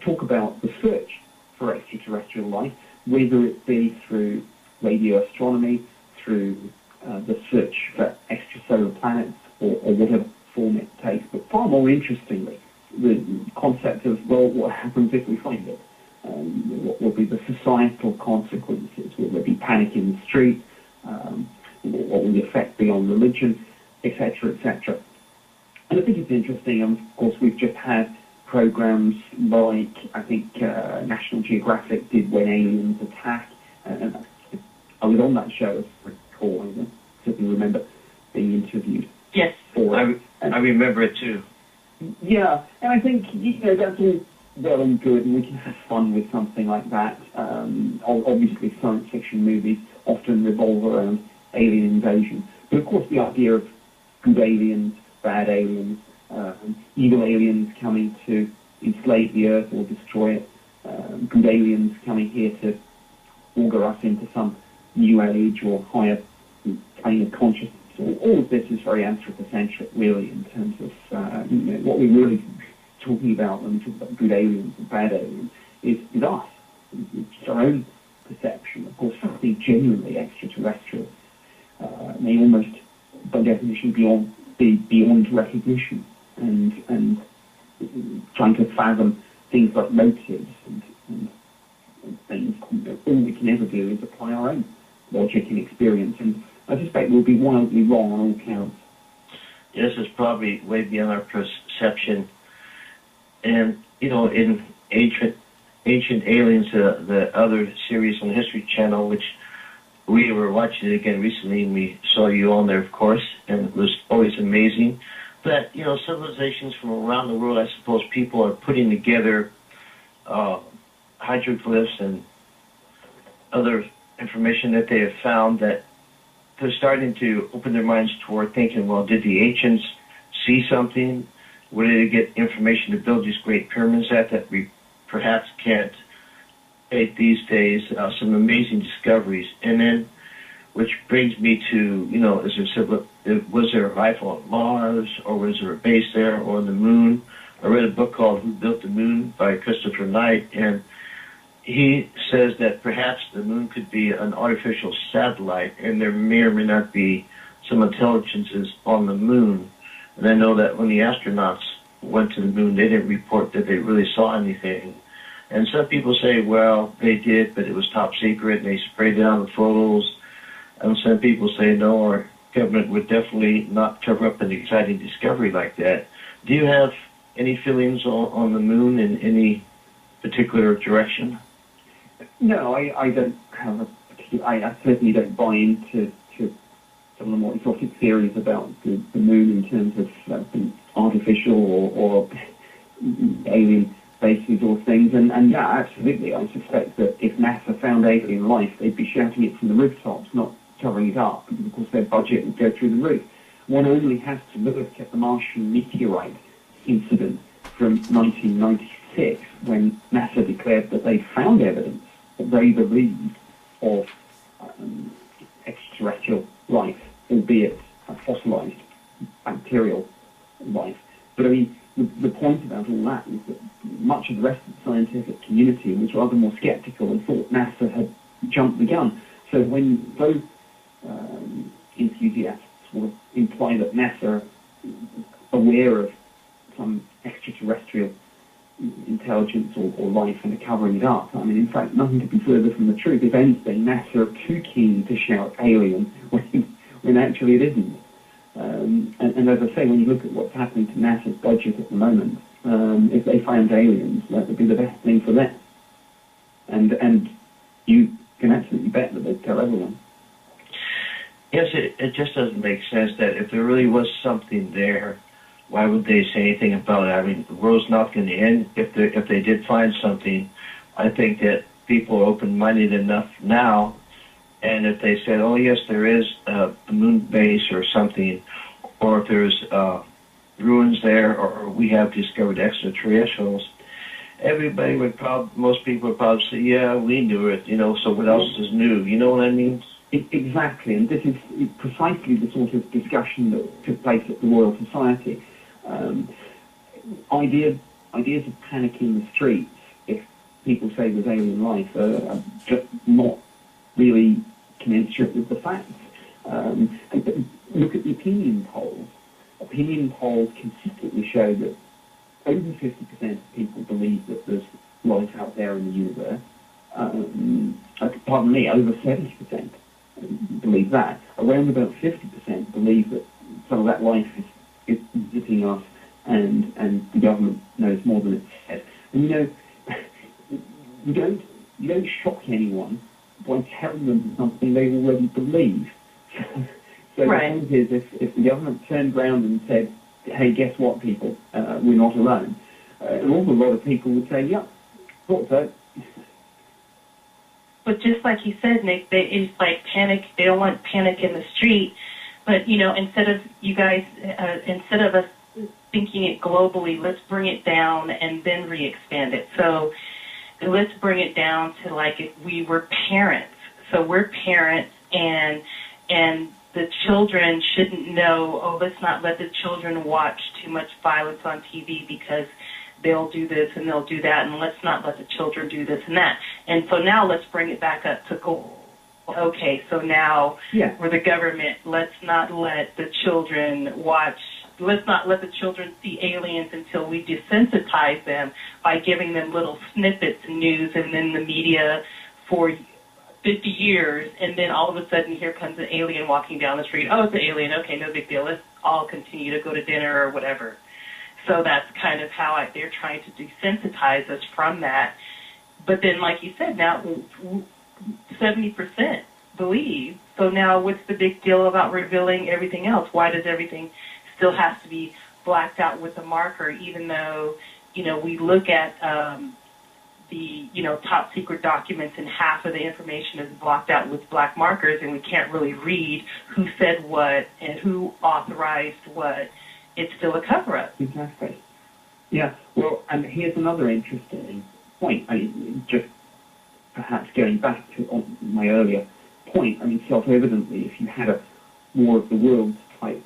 talk about the search for extraterrestrial life, whether it be through radio astronomy, through the search for extrasolar planets, or whatever form it takes. But far more interestingly, the concept of, well, what happens if we find it? What will be the societal consequences? Will there be panic in the street? What will the effect be on religion, etc., etc.? And I think it's interesting, and of course we've just had programs like, I think, National Geographic did When Aliens Attack, and I was on that show, as I recall. I certainly remember being interviewed. Yes. I remember it too. Yeah, and I think, that's all well and good, and we can have fun with something like that. Obviously, science fiction movies often revolve around alien invasion. But of course, the idea of good aliens, bad aliens, evil aliens coming to enslave the Earth or destroy it, good aliens coming here to augur us into some new age or higher plane of consciousness. All of this is very anthropocentric, really, in terms of what we're really talking about when we talk about good aliens and bad aliens is us. It's our own perception. Of course, something genuinely extraterrestrial may almost, by definition, be beyond recognition, and trying to fathom things like motives and things. All we can ever do is apply our own logic and experience, and I suspect we'll be wildly wrong on all counts. This is probably way beyond our perception. And, in Ancient Aliens, the other series on the History Channel, which we were watching it again recently, and we saw you on there, of course, and it was always amazing. But, civilizations from around the world, I suppose people are putting together hydroglyphs and other information that they have found, that they're starting to open their minds toward thinking, well, did the ancients see something? Where did they get information to build these great pyramids that we perhaps can't make these days? Some amazing discoveries. And then, which brings me to, was there life on Mars, or was there a base there, or on the moon? I read a book called Who Built the Moon by Christopher Knight, and he says that perhaps the moon could be an artificial satellite, and there may or may not be some intelligences on the moon. And I know that when the astronauts went to the moon, they didn't report that they really saw anything. And some people say, well, they did, but it was top secret, and they sprayed down the photos. And some people say, no, our government would definitely not cover up an exciting discovery like that. Do you have any feelings on the moon in any particular direction? No, I don't have a particular. I certainly don't buy into some of the more exotic theories about the moon in terms of artificial or alien bases or things. And yeah, absolutely, I suspect that if NASA found alien life, they'd be shouting it from the rooftops, not covering it up, because of course their budget would go through the roof. One only has to look at the Martian meteorite incident from 1996, when NASA declared that they found evidence that they believed of extraterrestrial life, albeit fossilized bacterial life. But I mean, the point about all that is that much of the rest of the scientific community was rather more skeptical and thought NASA had jumped the gun. So when those enthusiasts will imply that NASA are aware of some extraterrestrial intelligence or life and are covering it up, I mean, in fact, nothing could be further from the truth. If anything, NASA are too keen to shout alien when actually it isn't. And as I say, when you look at what's happening to NASA's budget at the moment, if they find aliens, that would be the best thing for them. And you can absolutely bet that they'd tell everyone. Yes, it just doesn't make sense that if there really was something there, why would they say anything about it? I mean, the world's not going to end if they did find something. I think that people are open-minded enough now, and if they said, oh, yes, there is a moon base or something, or if there's ruins there, or we have discovered extraterrestrials, most people would probably say, yeah, we knew it, so what else is new? You know what I mean? Exactly, and this is precisely the sort of discussion that took place at the Royal Society. Ideas of panicking the streets if people say there's alien life are just not really commensurate with the facts. Look at the opinion polls. Opinion polls consistently show that over 50% of people believe that there's life out there in the universe. Pardon me, over 70% believe that. Around about 50% believe that some of that life is visiting us, and the government knows more than it says. And you don't shock anyone by telling them something they already believe. So right. The point is, if the government turned around and said, hey, guess what, people, we're not alone, an awful lot of people would say, yeah, thought so. But just like you said, Nick, it's like panic. They don't want panic in the street. But, instead of us thinking it globally, let's bring it down and then re-expand it. So let's bring it down to like if we were parents. So we're parents, and the children shouldn't know, oh, let's not let the children watch too much violence on TV because they'll do this and they'll do that, and let's not let the children do this and that. And so now let's bring it back up to goal. okay, so now Yeah. we're the government, let's not let the children see aliens until we desensitize them by giving them little snippets of news and then the media for 50 years, and then all of a sudden here comes an alien walking down the street. Oh, it's an alien. Okay, no big deal. Let's all continue to go to dinner or whatever. So that's kind of how they're trying to desensitize us from that. But then, like you said, now 70% believe. So now what's the big deal about revealing everything else? Why does everything still have to be blacked out with a marker, even though, we look at the, top secret documents and half of the information is blocked out with black markers and we can't really read who said what and who authorized what. It's still a cover-up. Exactly. Yeah, well, and here's another interesting point. Just perhaps going back to my earlier point, self-evidently, if you had a War of the Worlds type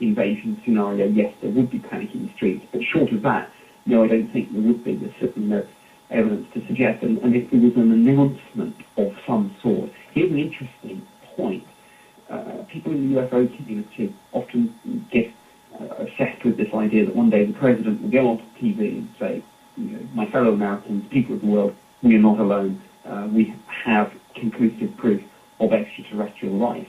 invasion scenario, yes, there would be panic in the streets. But short of that, no, I don't think there would be. There's certainly no evidence to suggest. And if there was an announcement of some sort, here's an interesting point. People in the UFO community often get obsessed with this idea that one day the president will go onto TV and say, my fellow Americans, people of the world, we are not alone. We have conclusive proof of extraterrestrial life.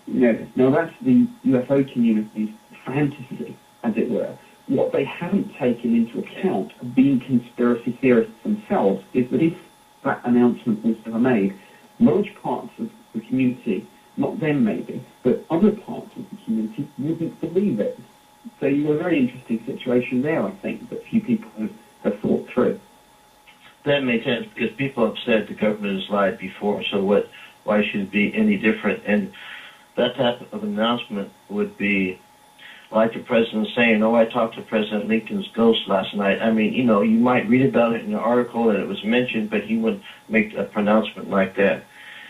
Now that's the UFO community's fantasy, as it were. What they haven't taken into account, being conspiracy theorists themselves, is that if that announcement was ever made, large parts of the community, not them maybe, but other parts of the community wouldn't believe it. So you have a very interesting situation there, I think, that few people have thought through. That makes sense, because people have said the government has lied before, so why should it be any different? And that type of announcement would be like the president saying, I talked to President Lincoln's ghost last night. You might read about it in an article that it was mentioned, but he wouldn't make a pronouncement like that.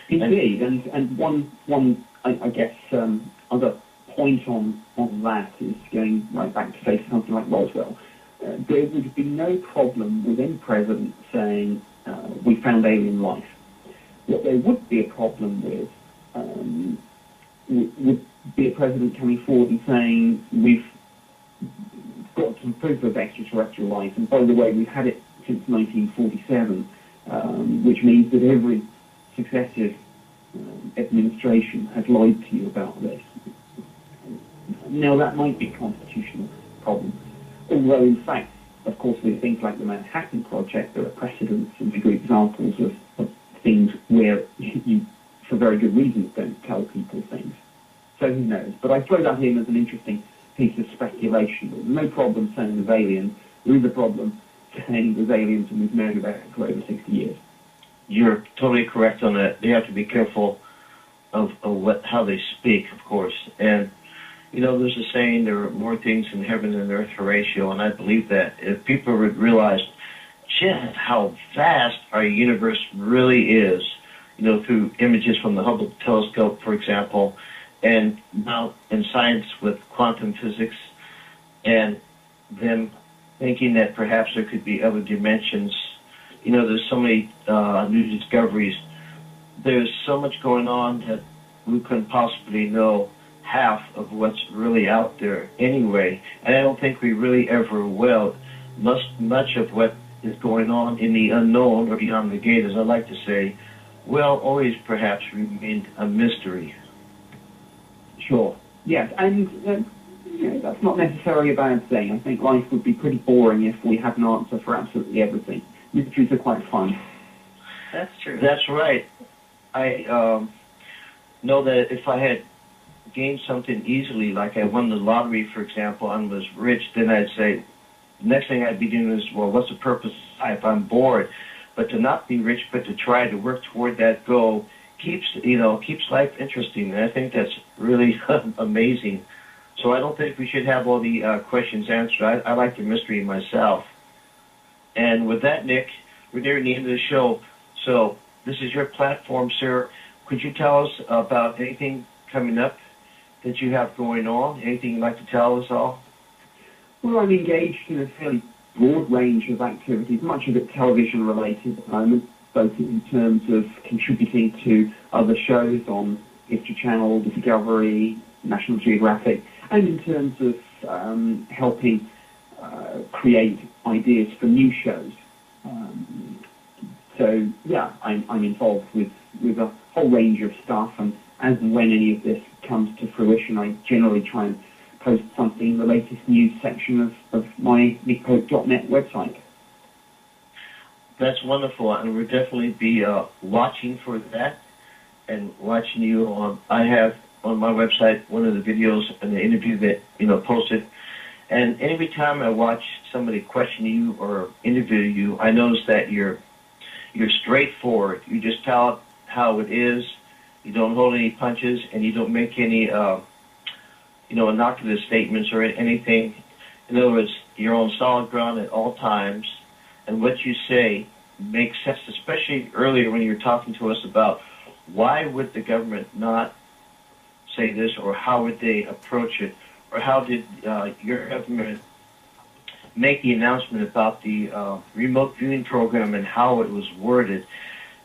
Indeed, and one I guess, other point on that is going right back to say something like Roswell. There would be no problem with any president saying, we found alien life. What there would be a problem with would be a president coming forward and saying, we've got some proof of extraterrestrial life, and by the way, we've had it since 1947, which means that every successive administration has lied to you about this. Now, that might be a constitutional problem. Although, in fact, of course, with things like the Manhattan Project, there are precedents and good examples of things where you, for very good reasons, don't tell people things. So who knows? But I throw that in as an interesting piece of speculation. There's no problem saying there's aliens. There is a problem saying there's aliens and we've known about it for over 60 years. You're totally correct on that. They have to be careful of how they speak, of course. And there's a saying, there are more things in heaven than earth, Horatio, and I believe that. If people would realize just how vast our universe really is, through images from the Hubble telescope, for example, and now in science with quantum physics, and them thinking that perhaps there could be other dimensions. There's so many new discoveries. There's so much going on that we couldn't possibly know half of what's really out there anyway, and I don't think we really ever will. Much of what is going on in the unknown, or beyond the gate, as I like to say, will always perhaps remain a mystery. Sure. Yes, and that's not necessarily a bad thing. I think life would be pretty boring if we had an answer for absolutely everything. Mysteries are quite fun. That's true. That's right. I know that if I had gained something easily, like I won the lottery, for example, and was rich, then I'd say, the next thing I'd be doing is, well, what's the purpose of life? I'm bored. But to not be rich, but to try to work toward that goal keeps life interesting, and I think that's really amazing. So I don't think we should have all the questions answered. I like the mystery myself. And with that, Nick, we're nearing the end of the show. So this is your platform, sir. Could you tell us about anything coming up that you have going on? Anything you'd like to tell us all? Well, I'm engaged in a fairly broad range of activities, much of it television-related at the moment. both in terms of contributing to other shows on History Channel, Discovery, National Geographic, and in terms of helping create ideas for new shows. So yeah, I'm involved with a whole range of stuff, and as and when any of this comes to fruition, I generally try and post something in the latest news section of my nickpope.net website. That's wonderful, and we'll definitely be watching for that and watching you on. I have on my website one of the videos and the interview that posted. And every time I watch somebody question you or interview you, I notice that you're straightforward. You just tell it how it is. You don't hold any punches, and you don't make any innocuous statements or anything. In other words, you're on solid ground at all times, and what you say makes sense, especially earlier when you were talking to us about why would the government not say this, or how would they approach it, or how did your government make the announcement about the remote viewing program and how it was worded.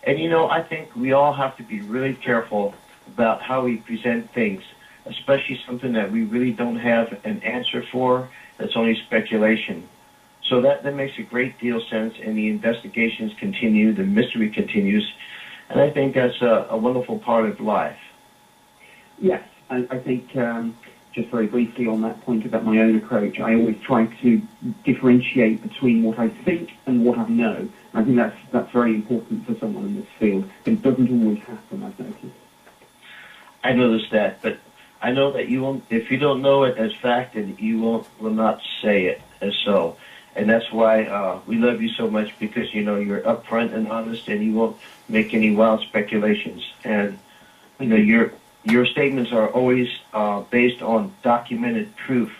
And, I think we all have to be really careful about how we present things, especially something that we really don't have an answer for, that's only speculation. So that makes a great deal of sense, and the investigations continue, the mystery continues, and I think that's a wonderful part of life. Yes, I think just very briefly on that point about my own approach, I always try to differentiate between what I think and what I know. I think that's very important for someone in this field. It doesn't always happen, I've noticed. I noticed that, but I know that you won't. If you don't know it as fact, then you will not say it as so. And that's why we love you so much, because you're upfront and honest, and you won't make any wild speculations. And your statements are always based on documented proof,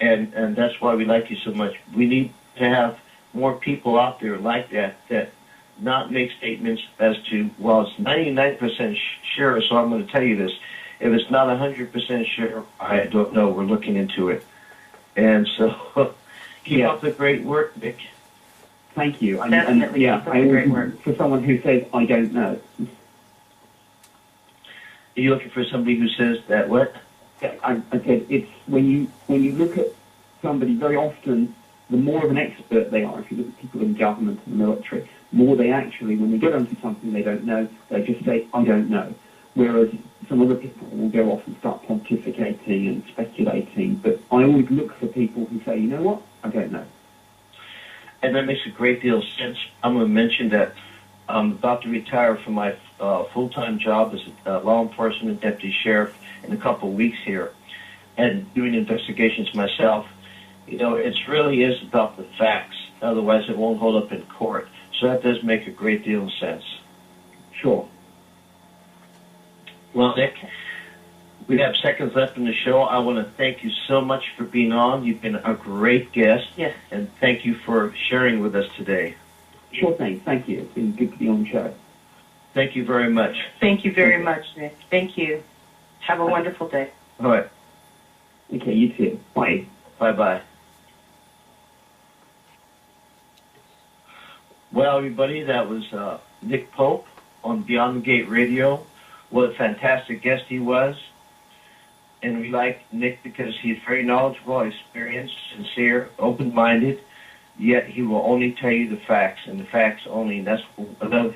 and that's why we like you so much. We need to have more people out there like that not make statements as to, well, it's 99% sure, so I'm going to tell you this. If it's not 100% sure, I don't know. We're looking into it. And so keep up the great work, Nick. Thank you. Definitely keep up the great work. For someone who says, I don't know. Are you looking for somebody who says that what? I said it's when you look at somebody, very often, the more of an expert they are, if you look at people in government and the military, more they actually, when they get onto something they don't know, they just say, I don't know. Whereas some other people will go off and start pontificating and speculating. But I always look for people who say, you know what, I don't know. And that makes a great deal of sense. I'm going to mention that I'm about to retire from my full-time job as a law enforcement deputy sheriff in a couple of weeks here, and doing investigations myself. It really is about the facts. Otherwise, it won't hold up in court. So that does make a great deal of sense. Sure. Well, Nick, we have seconds left in the show. I want to thank you so much for being on. You've been a great guest. Yes. And thank you for sharing with us today. Sure thing. Thank you. It's been good to be on the show. Thank you very much. Thank you very much, Nick. Thank you. Have a wonderful day. All right. Okay, you too. Bye. Bye-bye. Well, everybody, that was Nick Pope on Beyond the Gate Radio. What a fantastic guest he was. And we like Nick because he's very knowledgeable, experienced, sincere, open-minded, yet he will only tell you the facts, and the facts only. And that's another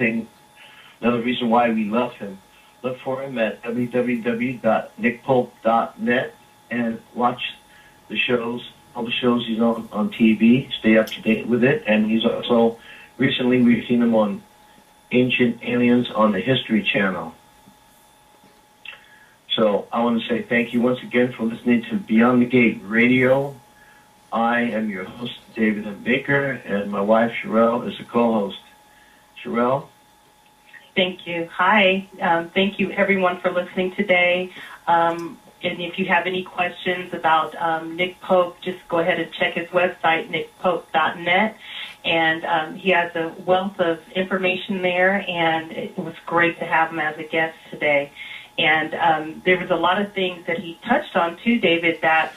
reason why we love him. Look for him at www.nickpope.net and watch the shows, all the shows he's on TV. Stay up to date with it. And he's also, recently we've seen him on Ancient Aliens on the History Channel. So I want to say thank you once again for listening to Beyond the Gate Radio. I am your host, David M. Baker, and my wife, Sherelle, is the co-host. Sherelle? Thank you. Hi. Thank you, everyone, for listening today. And if you have any questions about Nick Pope, just go ahead and check his website, nickpope.net. And he has a wealth of information there, and it was great to have him as a guest today. And there was a lot of things that he touched on, too, David, that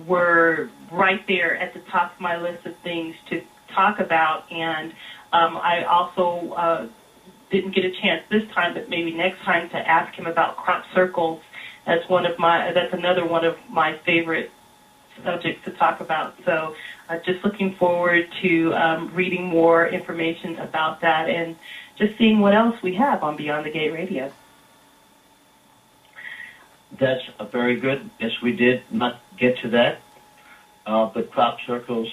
were right there at the top of my list of things to talk about. And I also didn't get a chance this time, but maybe next time, to ask him about crop circles. That's another one of my favorite subjects to talk about. So just looking forward to reading more information about that and just seeing what else we have on Beyond the Gate Radio. That's very good. Yes, we did not get to that, but crop circles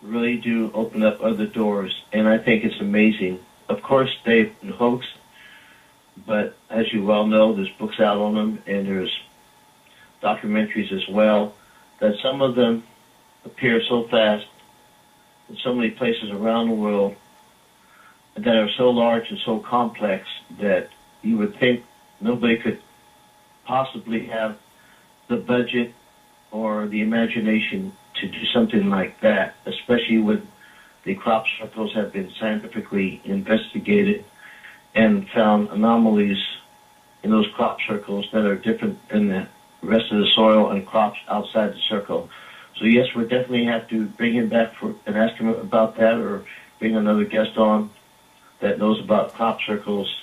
really do open up other doors, and I think it's amazing. Of course, they've been hoaxed, but as you well know, there's books out on them, and there's documentaries as well, that some of them appear so fast in so many places around the world that are so large and so complex that you would think nobody could possibly have the budget or the imagination to do something like that, especially when the crop circles have been scientifically investigated and found anomalies in those crop circles that are different than the rest of the soil and crops outside the circle. So yes, we definitely have to bring him back and ask him about that, or bring another guest on that knows about crop circles.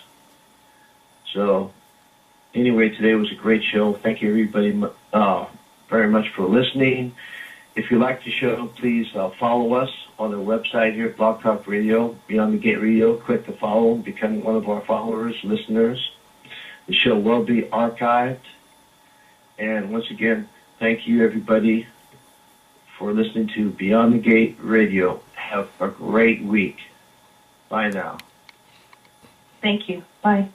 So anyway, today was a great show. Thank you, everybody, very much for listening. If you like the show, please follow us on the website here, Blog Talk Radio, Beyond the Gate Radio. Click the follow, become one of our followers, listeners. The show will be archived. And once again, thank you, everybody, for listening to Beyond the Gate Radio. Have a great week. Bye now. Thank you. Bye.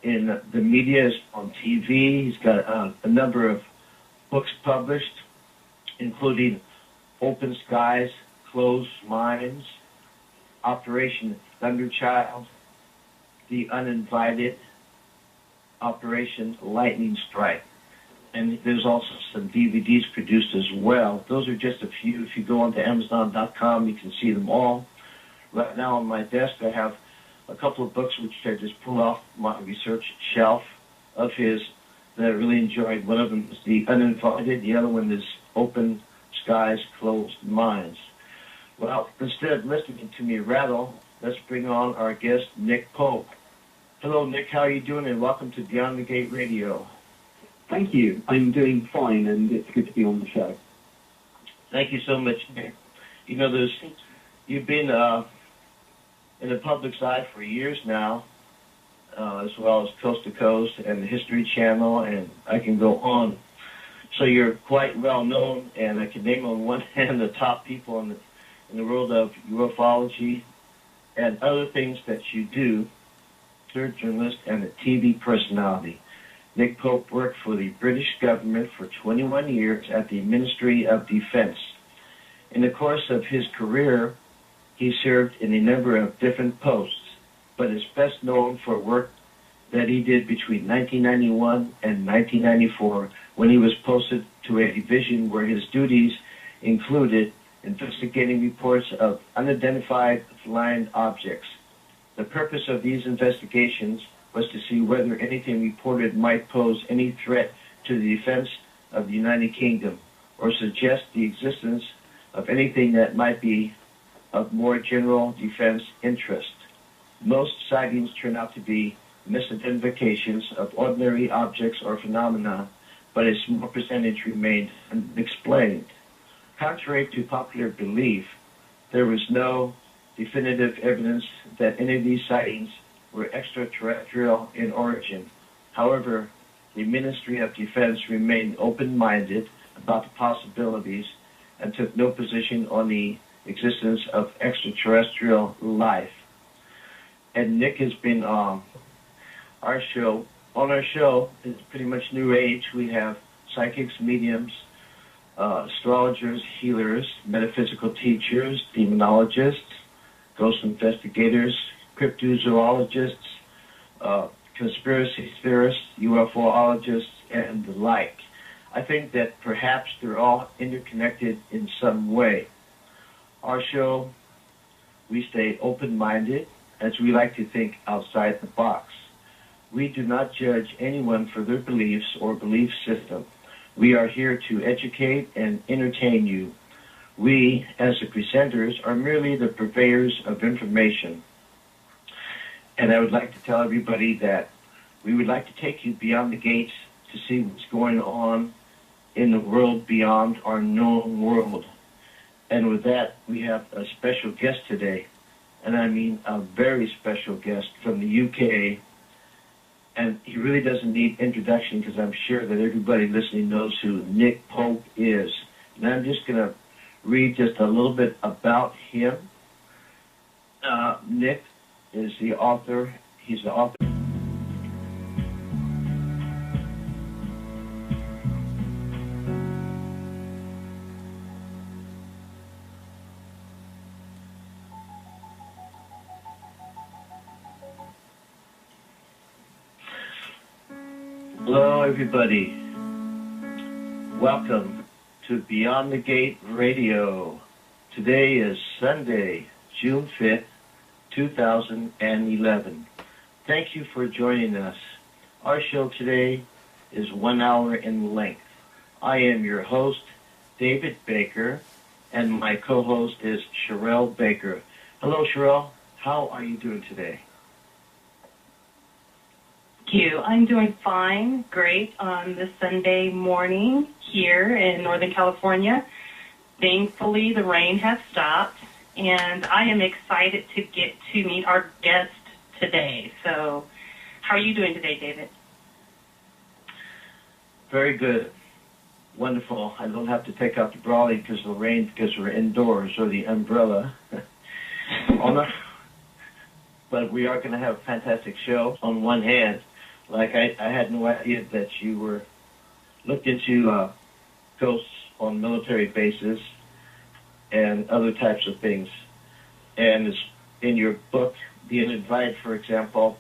In the media, is on TV. He's got a number of books published, including Open Skies, Closed Minds, Operation Thunderchild, The Uninvited, Operation Lightning Strike. And there's also some DVDs produced as well. Those are just a few. If you go onto Amazon.com, you can see them all. Right now on my desk, I have a couple of books which I just pulled off my research shelf of his that I really enjoyed. One of them is The Uninvited. The other one is Open Skies, Closed Minds. Well, instead of listening to me rattle, let's bring on our guest, Nick Pope. Hello, Nick. How are you doing? And welcome to Beyond the Gate Radio. Thank you. I'm doing fine, and it's good to be on the show. Thank you so much, Nick. You know, you've been in the public's eye for years now, as well as Coast to Coast and the History Channel, and I can go on. So you're quite well known, and I can name on one hand the top people in the world of ufology and other things that you do. Third journalist and a TV personality. Nick Pope worked for the British government for 21 years at the Ministry of Defense. In the course of his career, he served in a number of different posts, but is best known for work that he did between 1991 and 1994 when he was posted to a division where his duties included investigating reports of unidentified flying objects. The purpose of these investigations was to see whether anything reported might pose any threat to the defense of the United Kingdom or suggest the existence of anything that might be of more general defense interest. Most sightings turn out to be misidentifications of ordinary objects or phenomena, but a small percentage remained unexplained. Contrary to popular belief, there was no definitive evidence that any of these sightings were extraterrestrial in origin. However, the Ministry of Defense remained open-minded about the possibilities and took no position on the existence of extraterrestrial life. And Nick has been on our show. On our show, it's pretty much New Age. We have psychics, mediums, astrologers, healers, metaphysical teachers, demonologists, ghost investigators, cryptozoologists, conspiracy theorists, UFOologists, and the like. I think that perhaps they're all interconnected in some way. Our show, we stay open-minded, as we like to think outside the box. We do not judge anyone for their beliefs or belief system. We are here to educate and entertain you. We, as the presenters, are merely the purveyors of information. And I would like to tell everybody that we would like to take you beyond the gates to see what's going on in the world beyond our known world. And with that, we have a special guest today, and I mean a very special guest from the UK. And he really doesn't need introduction because I'm sure that everybody listening knows who Nick Pope is. And I'm just going to read just a little bit about him. Nick is the author. He's the author. Hello, everybody. Welcome to Beyond the Gate Radio. Today is Sunday, June 5th, 2011. Thank you for joining us. Our show today is 1 hour in length. I am your host, David Baker, and my co-host is Sherelle Baker. Hello, Sherelle. How are you doing today? Thank you. I'm doing fine, great on this Sunday morning here in Northern California. Thankfully, the rain has stopped, and I am excited to get to meet our guest today. So, how are you doing today, David? Very good. Wonderful. I don't have to take out the brolly because of the rain because we're indoors, or the umbrella. But we are going to have a fantastic show. On one hand, like I had no idea that you were looked into ghosts on military bases and other types of things. And in your book, The Uninvited, for example,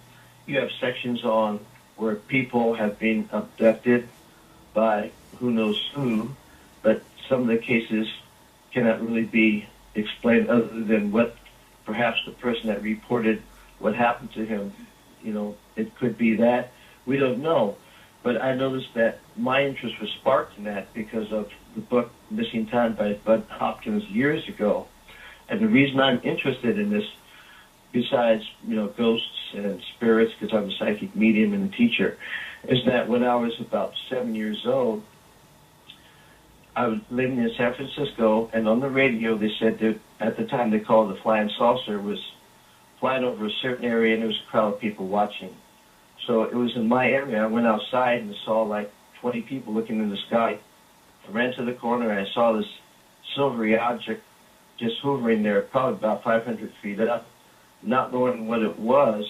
you have sections on where people have been abducted by who knows who, but some of the cases cannot really be explained other than what perhaps the person that reported what happened to him, it could be that. We don't know. But I noticed that my interest was sparked in that because of the book Missing Time by Bud Hopkins years ago. And the reason I'm interested in this, besides, ghosts and spirits, because I'm a psychic medium and a teacher, is that when I was about 7 years old, I was living in San Francisco, and on the radio they said that at the time they called it the flying saucer was flying over a certain area, and there was a crowd of people watching. So it was in my area. I went outside and saw like 20 people looking in the sky. I ran to the corner and I saw this silvery object just hovering there, probably about 500 feet up, not knowing what it was.